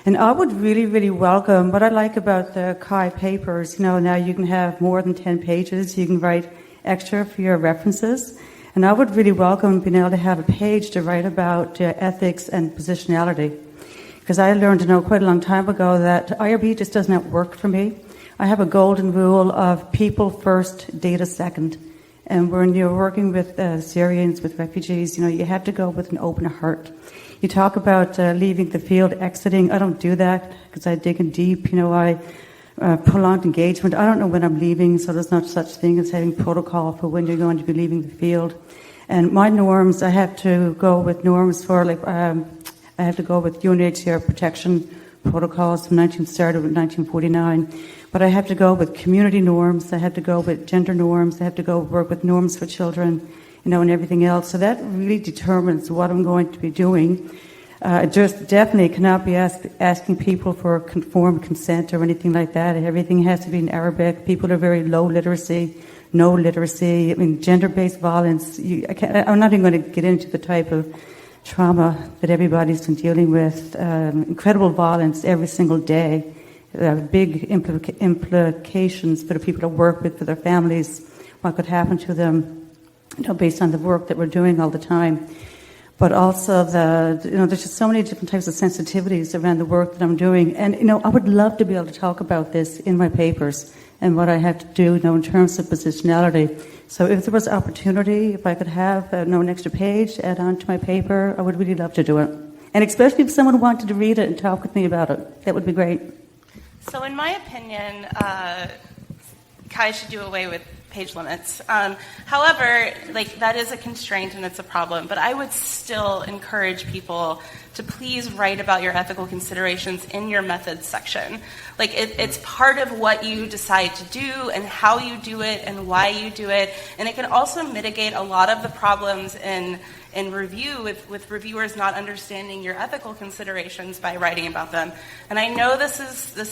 And I would really, really welcome, what I like about the CHI papers, now you can have more than 10 pages, you can write extra for your references, and I would really welcome being able to have a page to write about ethics and positionality. Because I learned to know quite a long time ago that IRB just does not work for me. I have a golden rule of people first, data second. And when you're working with Syrians, with refugees, you have to go with an open heart. You talk about leaving the field, exiting. I don't do that because I dig in deep. I prolonged engagement. I don't know when I'm leaving, so there's not such thing as having protocol for when you're going to be leaving the field. And my norms, I have to go with norms for I have to go with UNHCR protection protocols from 1949, But I have to go with community norms, I have to go with gender norms, I have to go work with norms for children, and everything else. So that really determines what I'm going to be doing. Just definitely cannot be asking people for conformed consent or anything like that. Everything has to be in Arabic. People are very low literacy, no literacy. I mean, gender-based violence. I'm not even going to get into the type of trauma that everybody's been dealing with. Incredible violence every single day. Big implications for the people I work with, for their families, what could happen to them, based on the work that we're doing all the time. But also there's just so many different types of sensitivities around the work that I'm doing. And, I would love to be able to talk about this in my papers and what I have to do, in terms of positionality. So if there was opportunity, if I could have an extra page to add on to my paper, I would really love to do it. And especially if someone wanted to read it and talk with me about it, that would be great. So in my opinion, CHI should do away with page limits. However, that is a constraint and it's a problem, but I would still encourage people to please write about your ethical considerations in your methods section. It's part of what you decide to do and how you do it and why you do it, and it can also mitigate a lot of the problems in review with reviewers not understanding your ethical considerations by writing about them. And I know this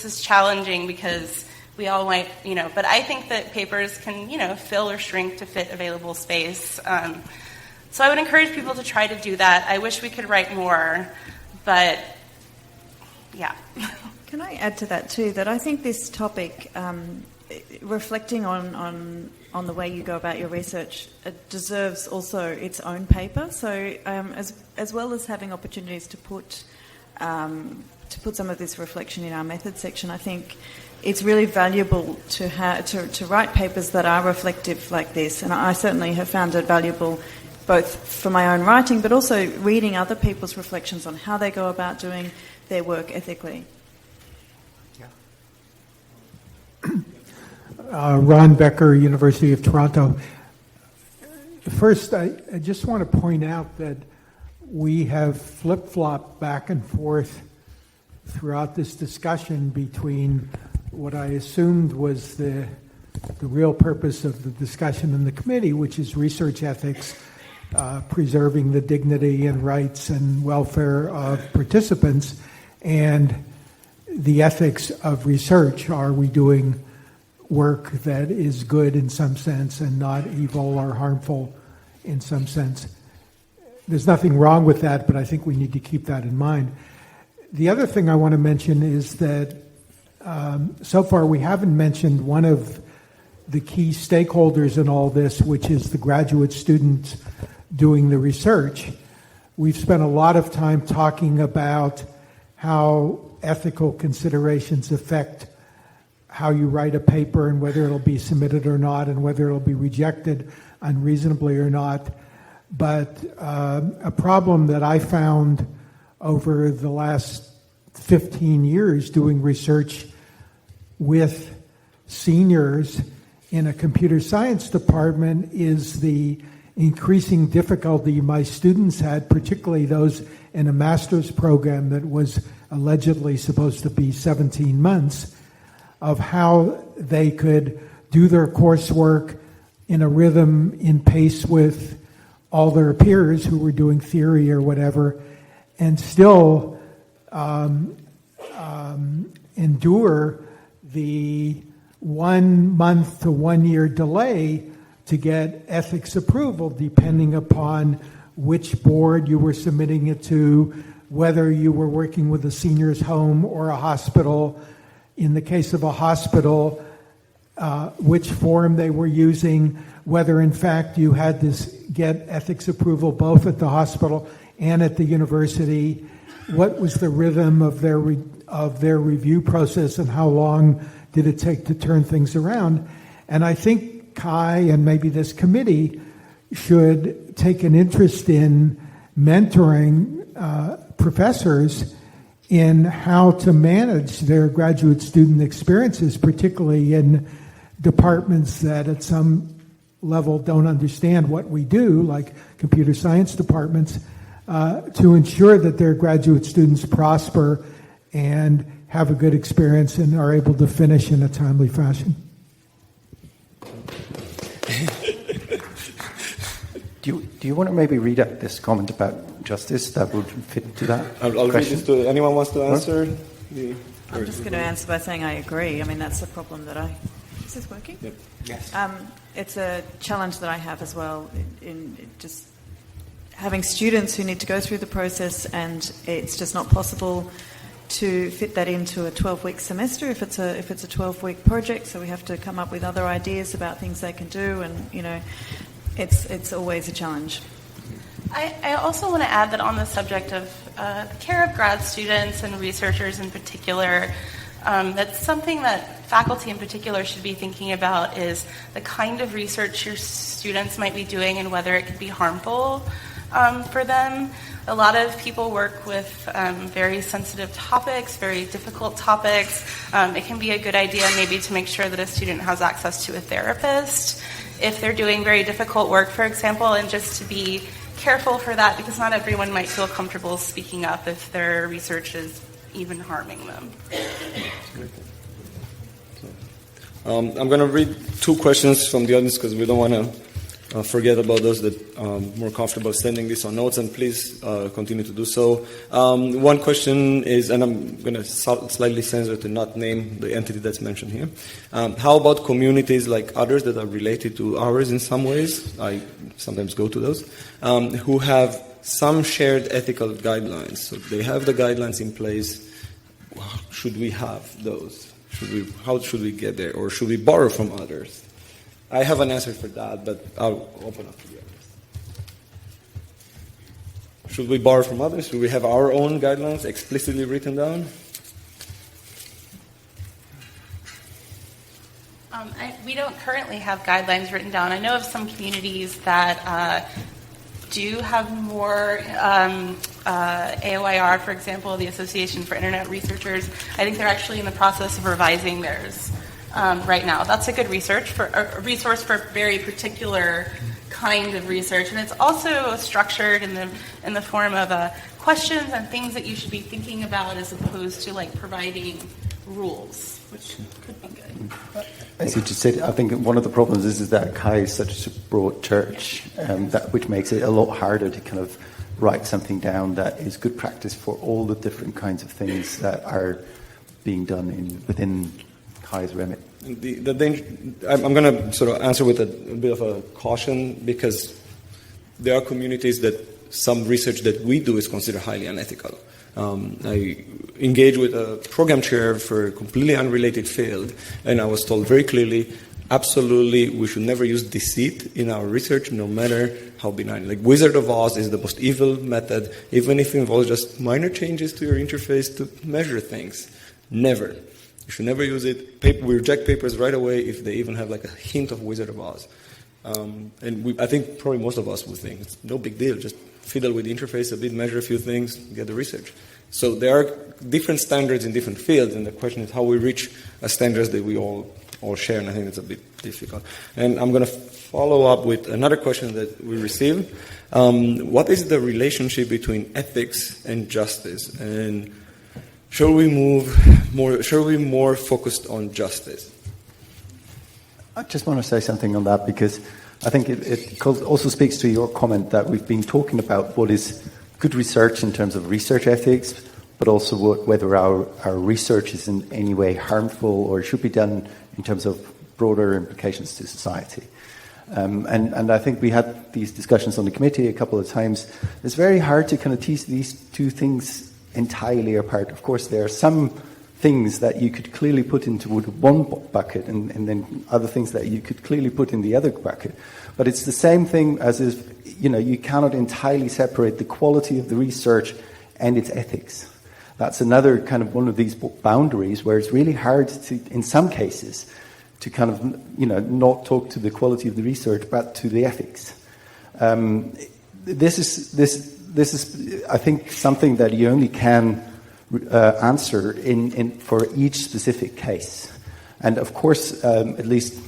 is challenging because we all might, but I think that papers can, fill or shrink to fit available space. So I would encourage people to try to do that. I wish we could write more, but yeah. Can I add to that too, that I think this topic, reflecting on the way you go about your research, it deserves also its own paper. So as well as having opportunities to put some of this reflection in our methods section, I think it's really valuable to write papers that are reflective like this, and I certainly have found it valuable both for my own writing but also reading other people's reflections on how they go about doing their work ethically. Ron Becker, University of Toronto. First, I just want to point out that we have flip-flopped back and forth throughout this discussion between what I assumed was the real purpose of the discussion in the committee, which is research ethics, preserving the dignity and rights and welfare of participants, and the ethics of research. Are we doing work that is good in some sense and not evil or harmful in some sense? There's nothing wrong with that, but I think we need to keep that in mind. The other thing I want to mention is that so far we haven't mentioned one of the key stakeholders in all this, which is the graduate students doing the research. We've spent a lot of time talking about how ethical considerations affect how you write a paper and whether it'll be submitted or not and whether it'll be rejected unreasonably or not. But a problem that I found over the last 15 years doing research with seniors in a computer science department is the increasing difficulty my students had, particularly those in a master's program that was allegedly supposed to be 17 months, of how they could do their coursework in a rhythm, in pace with all their peers who were doing theory or whatever, and still endure the 1 month to 1 year delay to get ethics approval, depending upon which board you were submitting it to, whether you were working with a senior's home or a hospital. In the case of a hospital, which form they were using, whether in fact you had to get ethics approval both at the hospital and at the university, what was the rhythm of their review process, and how long did it take to turn things around. And I think Kai and maybe this committee should take an interest in mentoring professors in how to manage their graduate student experiences, particularly in departments that at some level don't understand what we do, like computer science departments, to ensure that their graduate students prosper and have a good experience and are able to finish in a timely fashion. Do you want to maybe read out this comment about justice that would fit into that? I'll read this to anyone wants to answer. Huh? I'm just going to answer by saying I agree. I mean, that's the problem that Is this working? Yep. Yes. It's a challenge that I have as well in just having students who need to go through the process, and it's just not possible to fit that into a 12-week semester if it's a 12-week project. So we have to come up with other ideas about things they can do, and it's always a challenge. I also want to add that on the subject of the care of grad students and researchers in particular, that's something that faculty in particular should be thinking about, is the kind of research your students might be doing and whether it could be harmful for them. A lot of people work with very sensitive topics, very difficult topics. It can be a good idea maybe to make sure that a student has access to a therapist if they're doing very difficult work, for example, and just to be careful for that, because not everyone might feel comfortable speaking up if their research is even harming them. I'm going to read two questions from the audience because we don't want to forget about those that are more comfortable sending this on notes, and please continue to do so. One question is, and I'm going to slightly censor to not name the entity that's mentioned here. How about communities like others that are related to ours in some ways? I sometimes go to those, who have some shared ethical guidelines. So they have the guidelines in place. Should we have those? How should we get there? Or should we borrow from others? I have an answer for that, but I'll open up to the others. Should we borrow from others? Should we have our own guidelines explicitly written down? We don't currently have guidelines written down. I know of some communities that do have more AOIR, for example, the Association for Internet Researchers. I think they're actually in the process of revising theirs right now. That's a good resource for a very particular kind of research, and it's also structured in the form of questions and things that you should be thinking about, as opposed to like providing rules, which could be good. As you just said, I think one of the problems is that CHI is such a broad church, which makes it a lot harder to kind of write something down that is good practice for all the different kinds of things that are being done within CHI's remit. The danger, I'm going to sort of answer with a bit of a caution, because there are communities that some research that we do is considered highly unethical. I engaged with a program chair for a completely unrelated field, and I was told very clearly, absolutely, we should never use deceit in our research, no matter how benign. Like Wizard of Oz is the most evil method, even if it involves just minor changes to your interface to measure things. Never. You should never use it. We reject papers right away if they even have like a hint of Wizard of Oz. I think probably most of us would think it's no big deal. Just fiddle with the interface a bit, measure a few things, get the research. So there are different standards in different fields, and the question is how we reach standards that we all share, and I think it's a bit difficult. And I'm going to follow up with another question that we received. What is the relationship between ethics and justice? And should we more focused on justice? I just want to say something on that, because I think it also speaks to your comment that we've been talking about what is good research in terms of research ethics, but also whether our research is in any way harmful or should be done in terms of broader implications to society. And I think we had these discussions on the committee a couple of times. It's very hard to kind of tease these two things entirely apart. Of course, there are some things that you could clearly put into one bucket, and then other things that you could clearly put in the other bucket. But it's the same thing as if, you cannot entirely separate the quality of the research and its ethics. That's another kind of one of these boundaries where it's really hard to, in some cases, to kind of, not talk to the quality of the research, but to the ethics. This is, I think, something that you only can answer for each specific case. And of course, at least,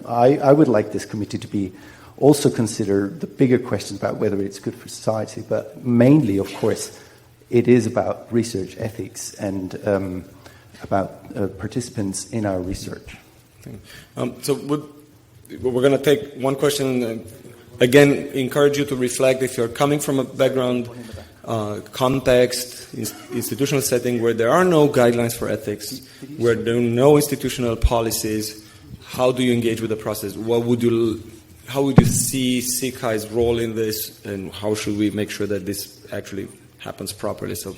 I would like this committee to be also consider the bigger questions about whether it's good for society, but mainly, of course, it is about research ethics and about participants in our research. So we're going to take one question. Again, encourage you to reflect if you're coming from a background, context, institutional setting where there are no guidelines for ethics, where there are no institutional policies. How do you engage with the process? How would you see SIGCHI's role in this, and how should we make sure that this actually happens properly? So,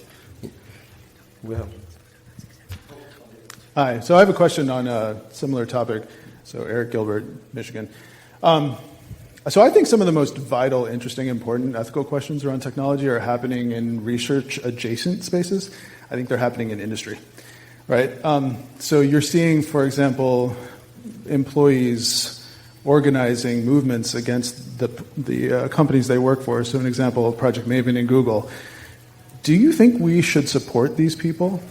Hi. So I have a question on a similar topic. So Eric Gilbert, Michigan. So I think some of the most vital, interesting, important ethical questions around technology are happening in research-adjacent spaces. I think they're happening in industry, right? So you're seeing, for example, employees organizing movements against the companies they work for. So an example, Project Maven in Google. Do you think we should support these people?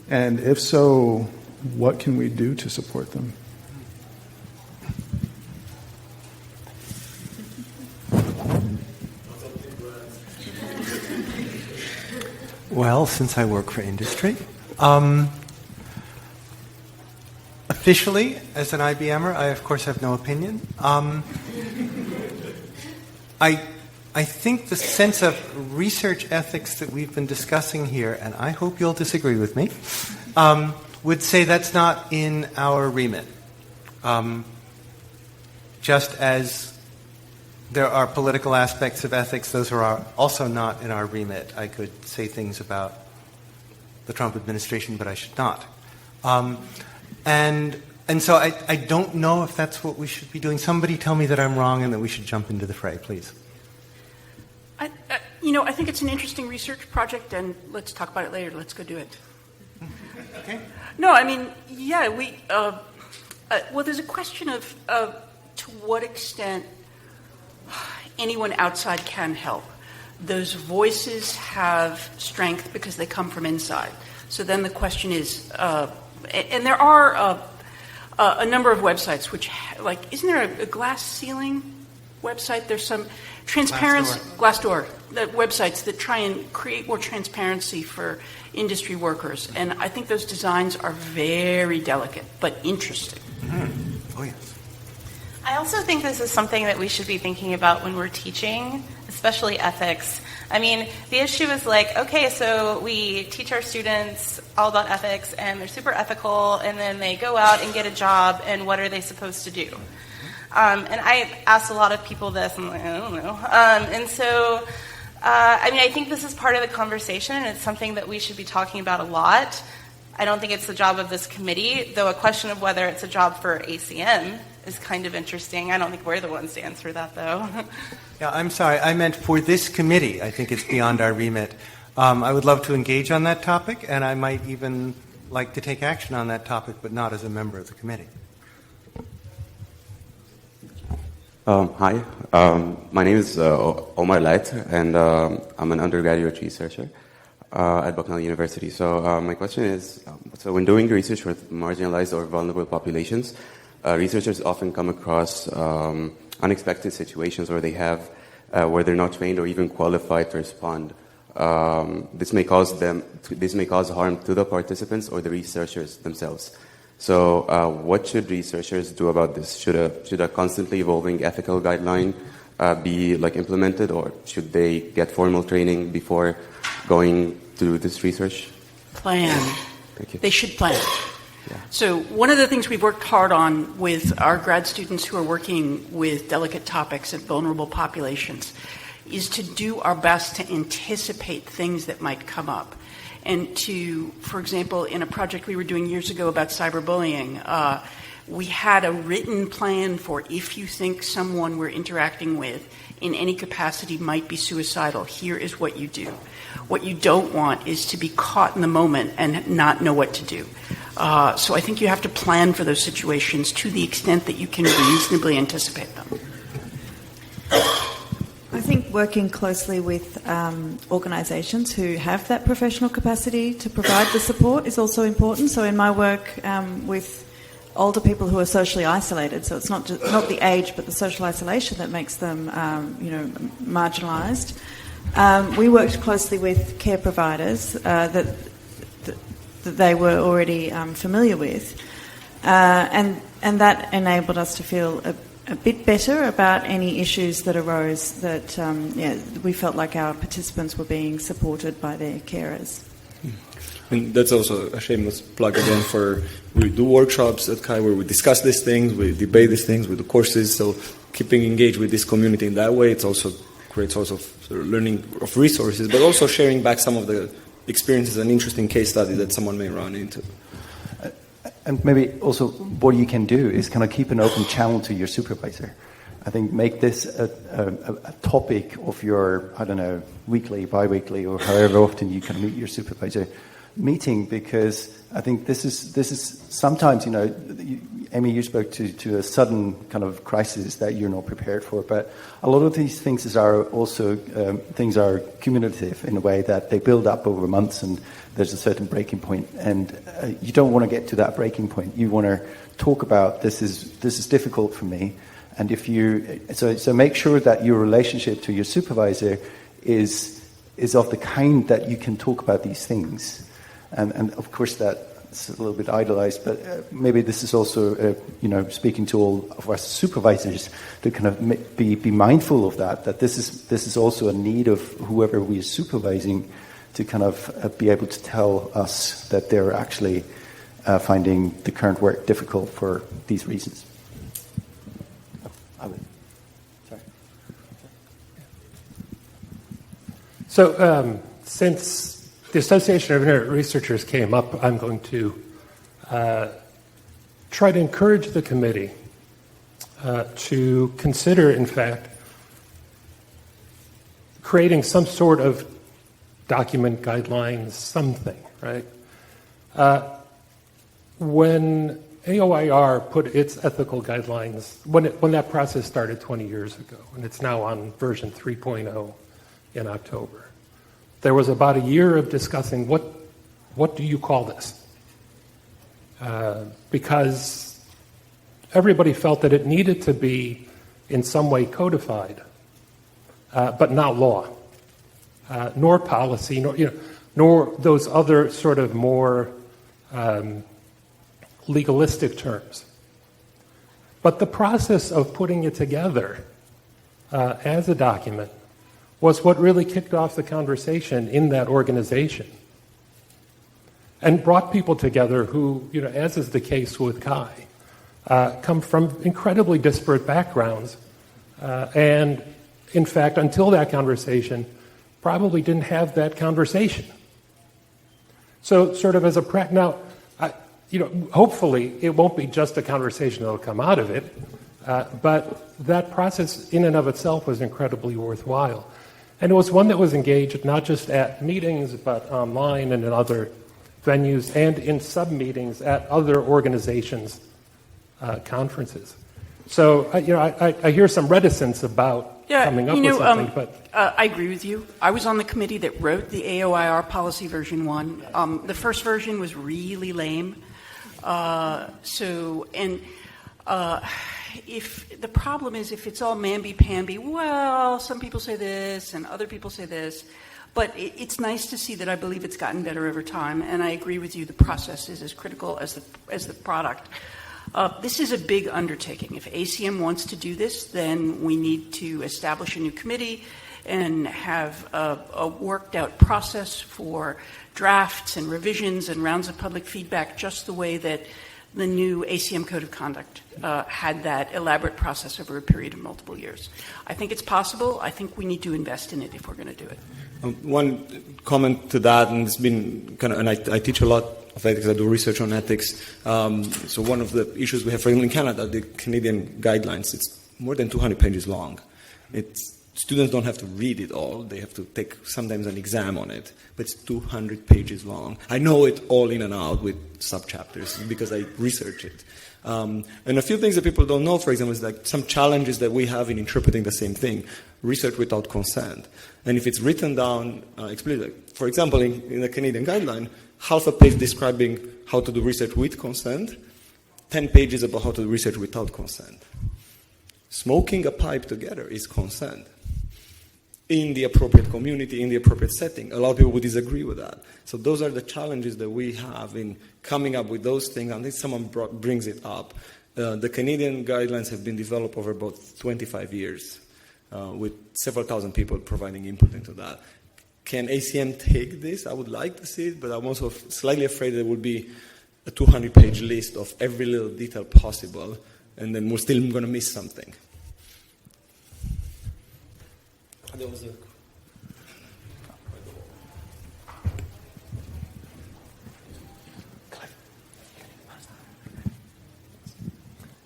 And if so, what can we do to support them? Well, since I work for industry, officially, as an IBMer, I of course have no opinion. I think the sense of research ethics that we've been discussing here, and I hope you'll disagree with me, would say that's not in our remit. Just as there are political aspects of ethics, those are also not in our remit. I could say things about the Trump administration, but I should not. And so I don't know if that's what we should be doing. Somebody tell me that I'm wrong and that we should jump into the fray, please. I think it's an interesting research project, and let's talk about it later. Let's go do it. Okay. No, I mean, yeah, well, there's a question of to what extent anyone outside can help. Those voices have strength because they come from inside. So then the question is, and there are a number of websites which, isn't there a glass ceiling website? There's some transparency, Glassdoor, the websites that try and create more transparency for industry workers. And I think those designs are very delicate, but interesting. Mm-hmm. Oh, yes. I also think this is something that we should be thinking about when we're teaching, especially ethics. I mean, the issue is okay, so we teach our students all about ethics, and they're super ethical, and then they go out and get a job, and what are they supposed to do? And I asked a lot of people this, and I'm like, I don't know. And so, I think this is part of the conversation, and it's something that we should be talking about a lot. I don't think it's the job of this committee, though a question of whether it's a job for ACM is kind of interesting. I don't think we're the ones to answer that, though. Yeah, I'm sorry. I meant for this committee. I think it's beyond our remit. I would love to engage on that topic, and I might even like to take action on that topic, but not as a member of the committee. Hi. My name is Omar Light, and I'm an undergraduate researcher at Bucknell University. So my question is, so when doing research with marginalized or vulnerable populations, researchers often come across unexpected situations where where they're not trained or even qualified to respond. This may cause harm to the participants or the researchers themselves. So what should researchers do about this? Should a constantly evolving ethical guideline be implemented, or should they get formal training before going to do this research? Plan. Thank you. They should plan. Yeah. So one of the things we've worked hard on with our grad students who are working with delicate topics and vulnerable populations is to do our best to anticipate things that might come up. And to, for example, in a project we were doing years ago about cyberbullying, we had a written plan for if you think someone we're interacting with in any capacity might be suicidal, here is what you do. What you don't want is to be caught in the moment and not know what to do. So I think you have to plan for those situations to the extent that you can reasonably anticipate them. I think working closely with organisations who have that professional capacity to provide the support is also important. So in my work with older people who are socially isolated, so it's not the age but the social isolation that makes them marginalised. we worked closely with care providers that they were already familiar with, and that enabled us to feel a bit better about any issues that arose, that we felt like our participants were being supported by their carers. And that's also a shameless plug again for, we do workshops at CHI where we discuss these things, we debate these things, we do courses, so keeping engaged with this community in that way, it's also great source of sort of learning of resources, but also sharing back some of the experiences and interesting case study that someone may run into. And maybe also what you can do is kind of keep an open channel to your supervisor. I think make this a topic of your, I don't know, weekly, bi-weekly, or however often you can meet your supervisor meeting, because I think this is sometimes, you know, Amy, you spoke to a sudden kind of crisis that you're not prepared for, but a lot of these things are also things are cumulative in a way that they build up over months, and there's a certain breaking point, and you don't want to get to that breaking point. You want to talk about this is difficult for me, and if you so make sure that your relationship to your supervisor is of the kind that you can talk about these things. And of course that's a little bit idealized, but maybe this is also, speaking to all of our supervisors to kind of be mindful of that this is also a need of whoever we are supervising to kind of be able to tell us that they're actually finding the current work difficult for these reasons. Sorry. So since the Association of Internet Researchers came up, I'm going to try to encourage the committee to consider, in fact, creating some sort of document, guidelines, something, right? When AOIR put its ethical guidelines, when that process started 20 years ago, and it's now on version 3.0 in October, there was about a year of discussing what do you call this? Because everybody felt that it needed to be in some way codified, but not law, nor policy, nor those other sort of more legalistic terms. But the process of putting it together as a document was what really kicked off the conversation in that organization and brought people together who, as is the case with CHI, come from incredibly disparate backgrounds and, in fact, until that conversation, probably didn't have that conversation. So sort of as a now, hopefully it won't be just a conversation that will come out of it, but that process in and of itself was incredibly worthwhile. And it was one that was engaged not just at meetings, but online and in other venues and in sub-meetings at other organizations' conferences. So, I hear some reticence about coming up with something. But I agree with you. I was on the committee that wrote the AOIR policy version 1. The first version was really lame. If the problem is if it's all mamby-pamby, well, some people say this and other people say this, but it's nice to see that I believe it's gotten better over time, and I agree with you, the process is as critical as the product. This is a big undertaking. If ACM wants to do this, then we need to establish a new committee and have a worked out process for drafts and revisions and rounds of public feedback, just the way that the new ACM Code of Conduct had that elaborate process over a period of multiple years. I think it's possible. I think we need to invest in it if we're going to do it. One comment to that, and it's been and I teach a lot of ethics. I do research on ethics. So one of the issues we have, for example, in Canada, the Canadian guidelines, it's more than 200 pages long. Students don't have to read it all. They have to take sometimes an exam on it, but it's 200 pages long. I know it all in and out with sub-chapters because I research it. And a few things that people don't know, for example, is like some challenges that we have in interpreting the same thing. Research without consent. And if it's written down explicitly, for example, in the Canadian guideline, half a page describing how to do research with consent, 10 pages about how to do research without consent. Smoking a pipe together is consent. in the appropriate community, in the appropriate setting. A lot of people would disagree with that. So those are the challenges that we have in coming up with those things. I think someone brings it up. The Canadian guidelines have been developed over about 25 years with several thousand people providing input into that. Can ACM take this? I would like to see it, but I'm also slightly afraid there will be a 200-page list of every little detail possible, and then we're still going to miss something. There was a...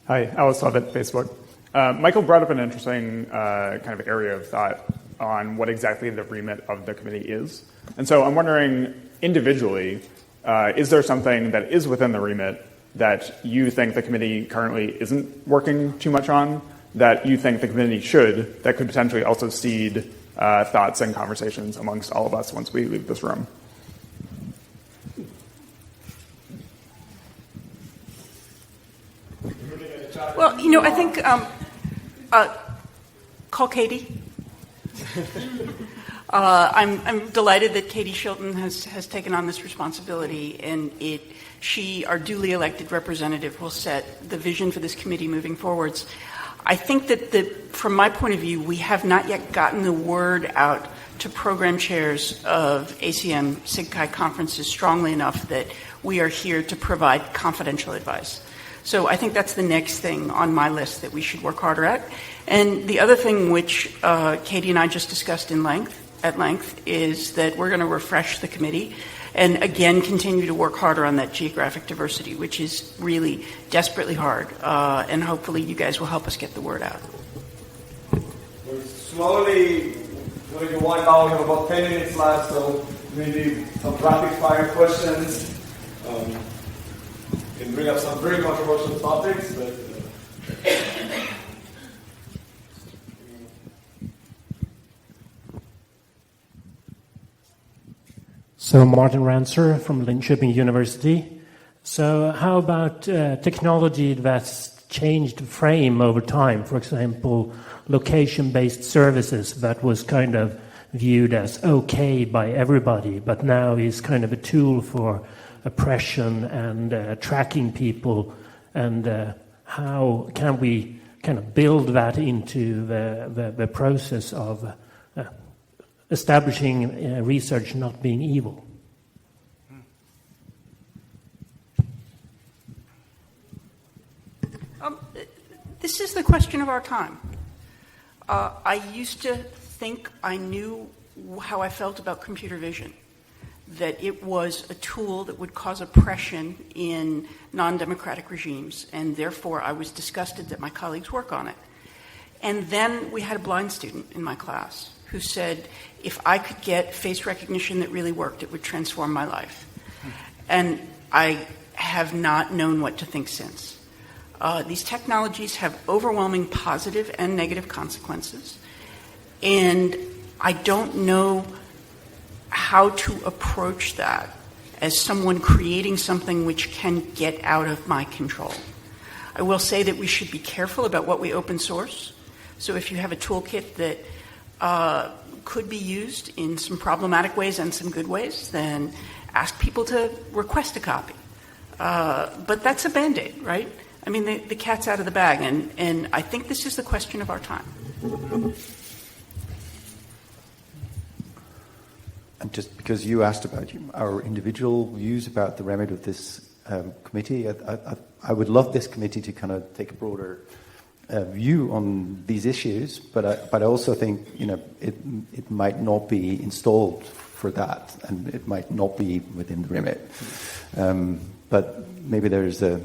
Hi, Alice Lovett, Facebook. Michael brought up an interesting kind of area of thought on what exactly the remit of the committee is. And so I'm wondering, individually, is there something that is within the remit that you think the committee currently isn't working too much on, that you think the committee should, that could potentially also seed thoughts and conversations amongst all of us once we leave this room? Well, I think call Katie. I'm delighted that Katie Shilton has taken on this responsibility, and she, our duly elected representative, will set the vision for this committee moving forwards. I think that from my point of view, we have not yet gotten the word out to program chairs of ACM SIGCHI conferences strongly enough that we are here to provide confidential advice. So I think that's the next thing on my list that we should work harder at. And the other thing which Katie and I just discussed at length is that we're going to refresh the committee and again continue to work harder on that geographic diversity, which is really desperately hard. And hopefully you guys will help us get the word out. We're slowly going to wind down. We have about 10 minutes left, so maybe some rapid fire questions. Can bring up some very controversial topics, but So Martin Ranser from Linköping University. So how about technology that's changed the frame over time? For example, location-based services that was kind of viewed as okay by everybody, but now is kind of a tool for oppression and tracking people, and how can we kind of build that into the process of establishing research not being evil? This is the question of our time. I used to think I knew how I felt about computer vision, that it was a tool that would cause oppression in non-democratic regimes, and therefore I was disgusted that my colleagues work on it. And then we had a blind student in my class who said, if I could get face recognition that really worked, it would transform my life. And I have not known what to think since. These technologies have overwhelming positive and negative consequences, and I don't know how to approach that as someone creating something which can get out of my control. I will say that we should be careful about what we open source. So if you have a toolkit that could be used in some problematic ways and some good ways, then ask people to request a copy. But that's a Band-Aid, right? I mean, the cat's out of the bag, and I think this is the question of our time. And just because you asked about our individual views about the remit of this committee, I would love this committee to kind of take a broader view on these issues, but I also think it might not be installed for that, and it might not be within the remit. But maybe there's a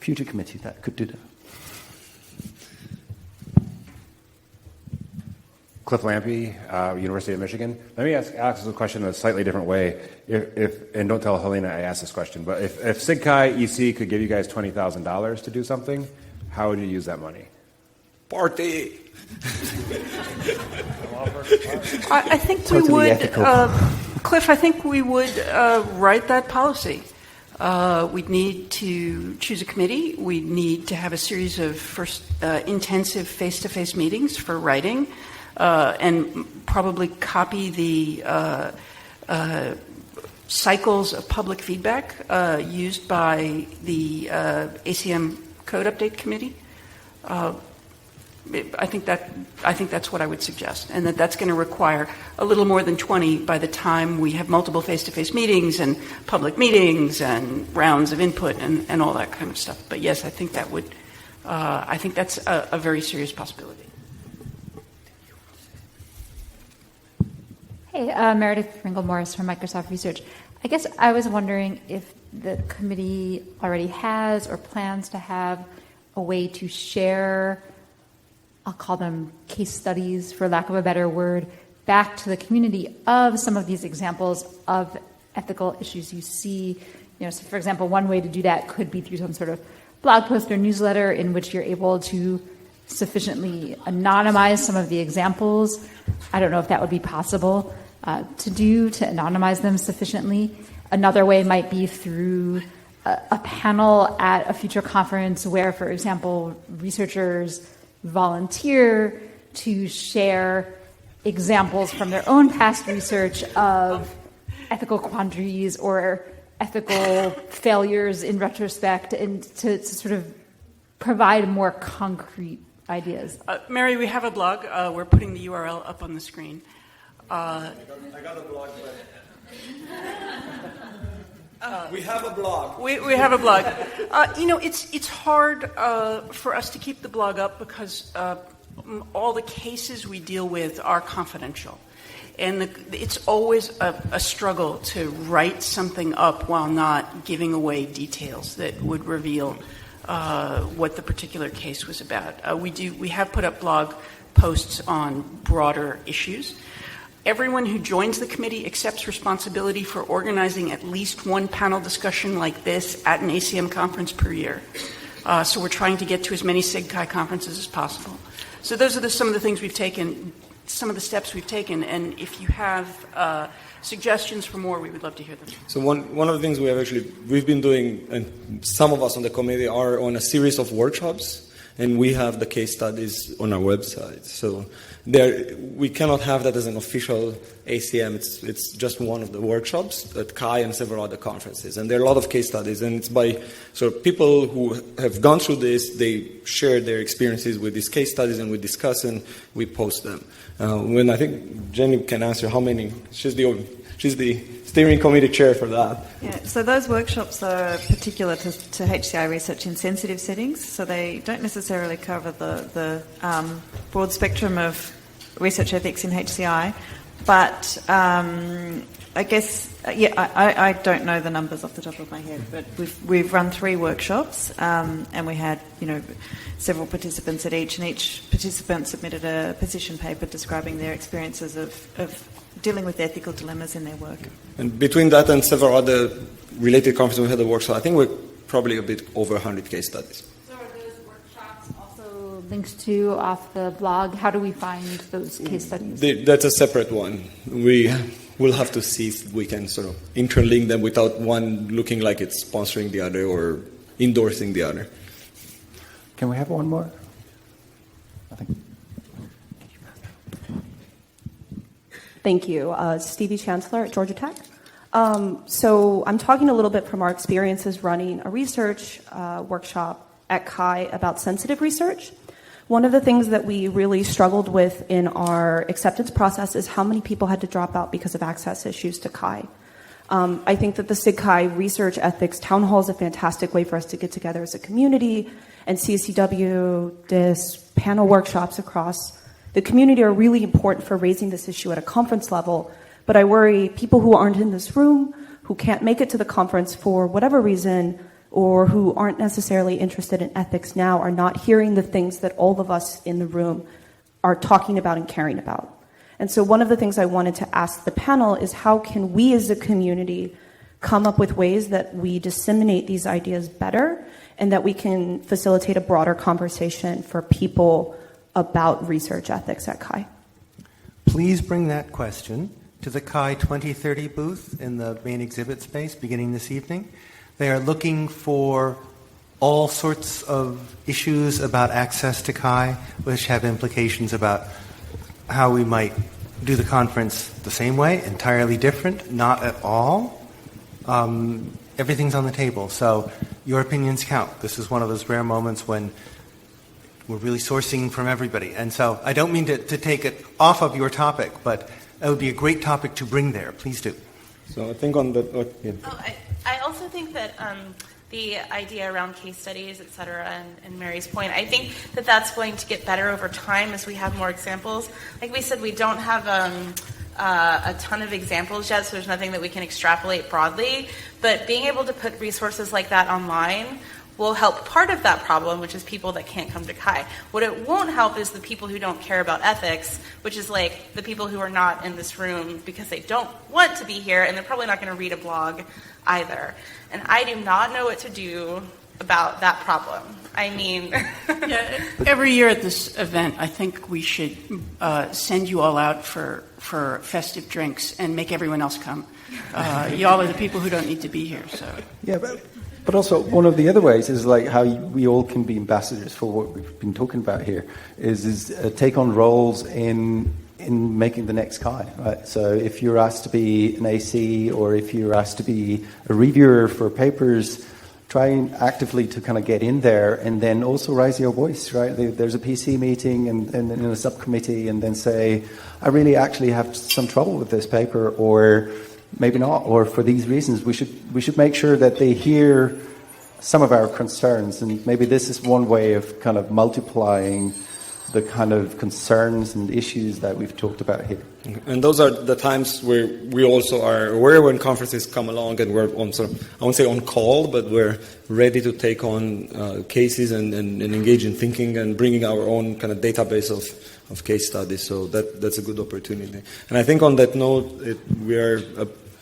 future committee that could do that. Cliff Lampy, University of Michigan. Let me ask Alex a question in a slightly different way. And don't tell Helena I asked this question, but if SIGCHI EC could give you guys $20,000 to do something, how would you use that money? Party! I think we would, Cliff, I think we would write that policy. We'd need to choose a committee. We'd need to have a series of intensive face-to-face meetings for writing. and probably copy the cycles of public feedback used by the ACM Code Update Committee. I think that's what I would suggest, and that's going to require a little more than 20 by the time we have multiple face-to-face meetings and public meetings and rounds of input and all that kind of stuff. But yes, I think that would. I think that's a very serious possibility. Hey, Meredith Ringel-Morris from Microsoft Research. I guess I was wondering if the committee already has or plans to have a way to share, I'll call them case studies, for lack of a better word, back to the community of some of these examples of ethical issues you see. So for example, one way to do that could be through some sort of blog post or newsletter in which you're able to sufficiently anonymize some of the examples. I don't know if that would be possible to anonymize them sufficiently. Another way might be through a panel at a future conference where, for example, researchers volunteer to share examples from their own past research of ethical quandaries or ethical failures in retrospect, and to sort of provide more concrete ideas. Mary, we have a blog. We're putting the URL up on the screen. I got a blog. We have a blog. We have a blog. It's hard for us to keep the blog up because all the cases we deal with are confidential. And it's always a struggle to write something up while not giving away details that would reveal what the particular case was about. We have put up blog posts on broader issues. Everyone who joins the committee accepts responsibility for organizing at least one panel discussion like this at an ACM conference per year. So we're trying to get to as many SIGCHI conferences as possible. So those are some of the things we've taken, some of the steps we've taken, and if you have suggestions for more, we would love to hear them. So one of the things we've been doing, and some of us on the committee are on a series of workshops, and we have the case studies on our website. So we cannot have that as an official ACM. It's just one of the workshops at CHI and several other conferences. And there are a lot of case studies, and it's by people who have gone through this. They share their experiences with these case studies, and we discuss and we post them. When I think Jenny can answer how many. She's the steering committee chair for that. Yeah, so those workshops are particular to HCI research in sensitive settings, so they don't necessarily cover the broad spectrum of research ethics in HCI, but I guess, I don't know the numbers off the top of my head, but we've run 3 workshops, and we had, several participants at each, and each participant submitted a position paper describing their experiences of dealing with ethical dilemmas in their work. And between that and several other related conferences we had a workshop, I think we're probably a bit over 100 case studies. So are those workshops also linked to off the blog? How do we find those case studies? That's a separate one. We will have to see if we can sort of interlink them without one looking like it's sponsoring the other or endorsing the other. Can we have one more? I think. Thank you. Stevie Chancellor at Georgia Tech. So I'm talking a little bit from our experiences running a research workshop at CHI about sensitive research. One of the things that we really struggled with in our acceptance process is how many people had to drop out because of access issues to CHI. I think that the SIGCHI Research Ethics Town Hall is a fantastic way for us to get together as a community, and CSCW, DIS, panel workshops across the community are really important for raising this issue at a conference level, but I worry people who aren't in this room, who can't make it to the conference for whatever reason, or who aren't necessarily interested in ethics now are not hearing the things that all of us in the room are talking about and caring about. And so one of the things I wanted to ask the panel is how can we as a community come up with ways that we disseminate these ideas better and that we can facilitate a broader conversation for people about research ethics at CHI. Please bring that question to the CHI 2030 booth in the main exhibit space beginning this evening. They are looking for all sorts of issues about access to CHI, which have implications about how we might do the conference the same way, entirely different, not at all. Everything's on the table, so your opinions count. This is one of those rare moments when we're really sourcing from everybody. And so I don't mean to take it off of your topic, but it would be a great topic to bring there. Please do. So I think on the... I also think that the idea around case studies, et cetera, and Mary's point, I think that that's going to get better over time as we have more examples. Like we said, we don't have a ton of examples yet, so there's nothing that we can extrapolate broadly. But being able to put resources like that online will help part of that problem, which is people that can't come to CHI. What it won't help is the people who don't care about ethics, which is like the people who are not in this room because they don't want to be here, and they're probably not going to read a blog either. And I do not know what to do about that problem. I mean... Yeah, every year at this event, I think we should send you all out for festive drinks and make everyone else come. Y'all are the people who don't need to be here. So yeah, but also one of the other ways is like how we all can be ambassadors for what we've been talking about here is take on roles in making the next CHI, right? So if you're asked to be an AC or if you're asked to be a reviewer for papers, try actively to kind of get in there and then also raise your voice, right? There's a PC meeting and in a subcommittee and then say, I really actually have some trouble with this paper, or maybe not, or for these reasons. We should make sure that they hear some of our concerns, and maybe this is one way of kind of multiplying the kind of concerns and issues that we've talked about here. And those are the times where we also are aware when conferences come along and we're on sort of, I won't say on call, but we're ready to take on cases and engage in thinking and bringing our own kind of database of case studies. So that's a good opportunity. And I think on that note,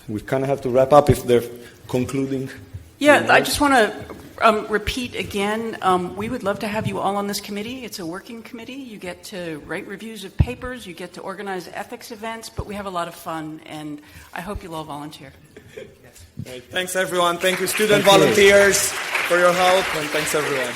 we kind of have to wrap up if they're concluding. yeah, I just want to repeat again, we would love to have you all on this committee. It's a working committee. You get to write reviews of papers, you get to organize ethics events, but we have a lot of fun, and I hope you'll all volunteer. Great. Thanks, everyone. Thank you, student volunteers, for your help, and thanks, everyone.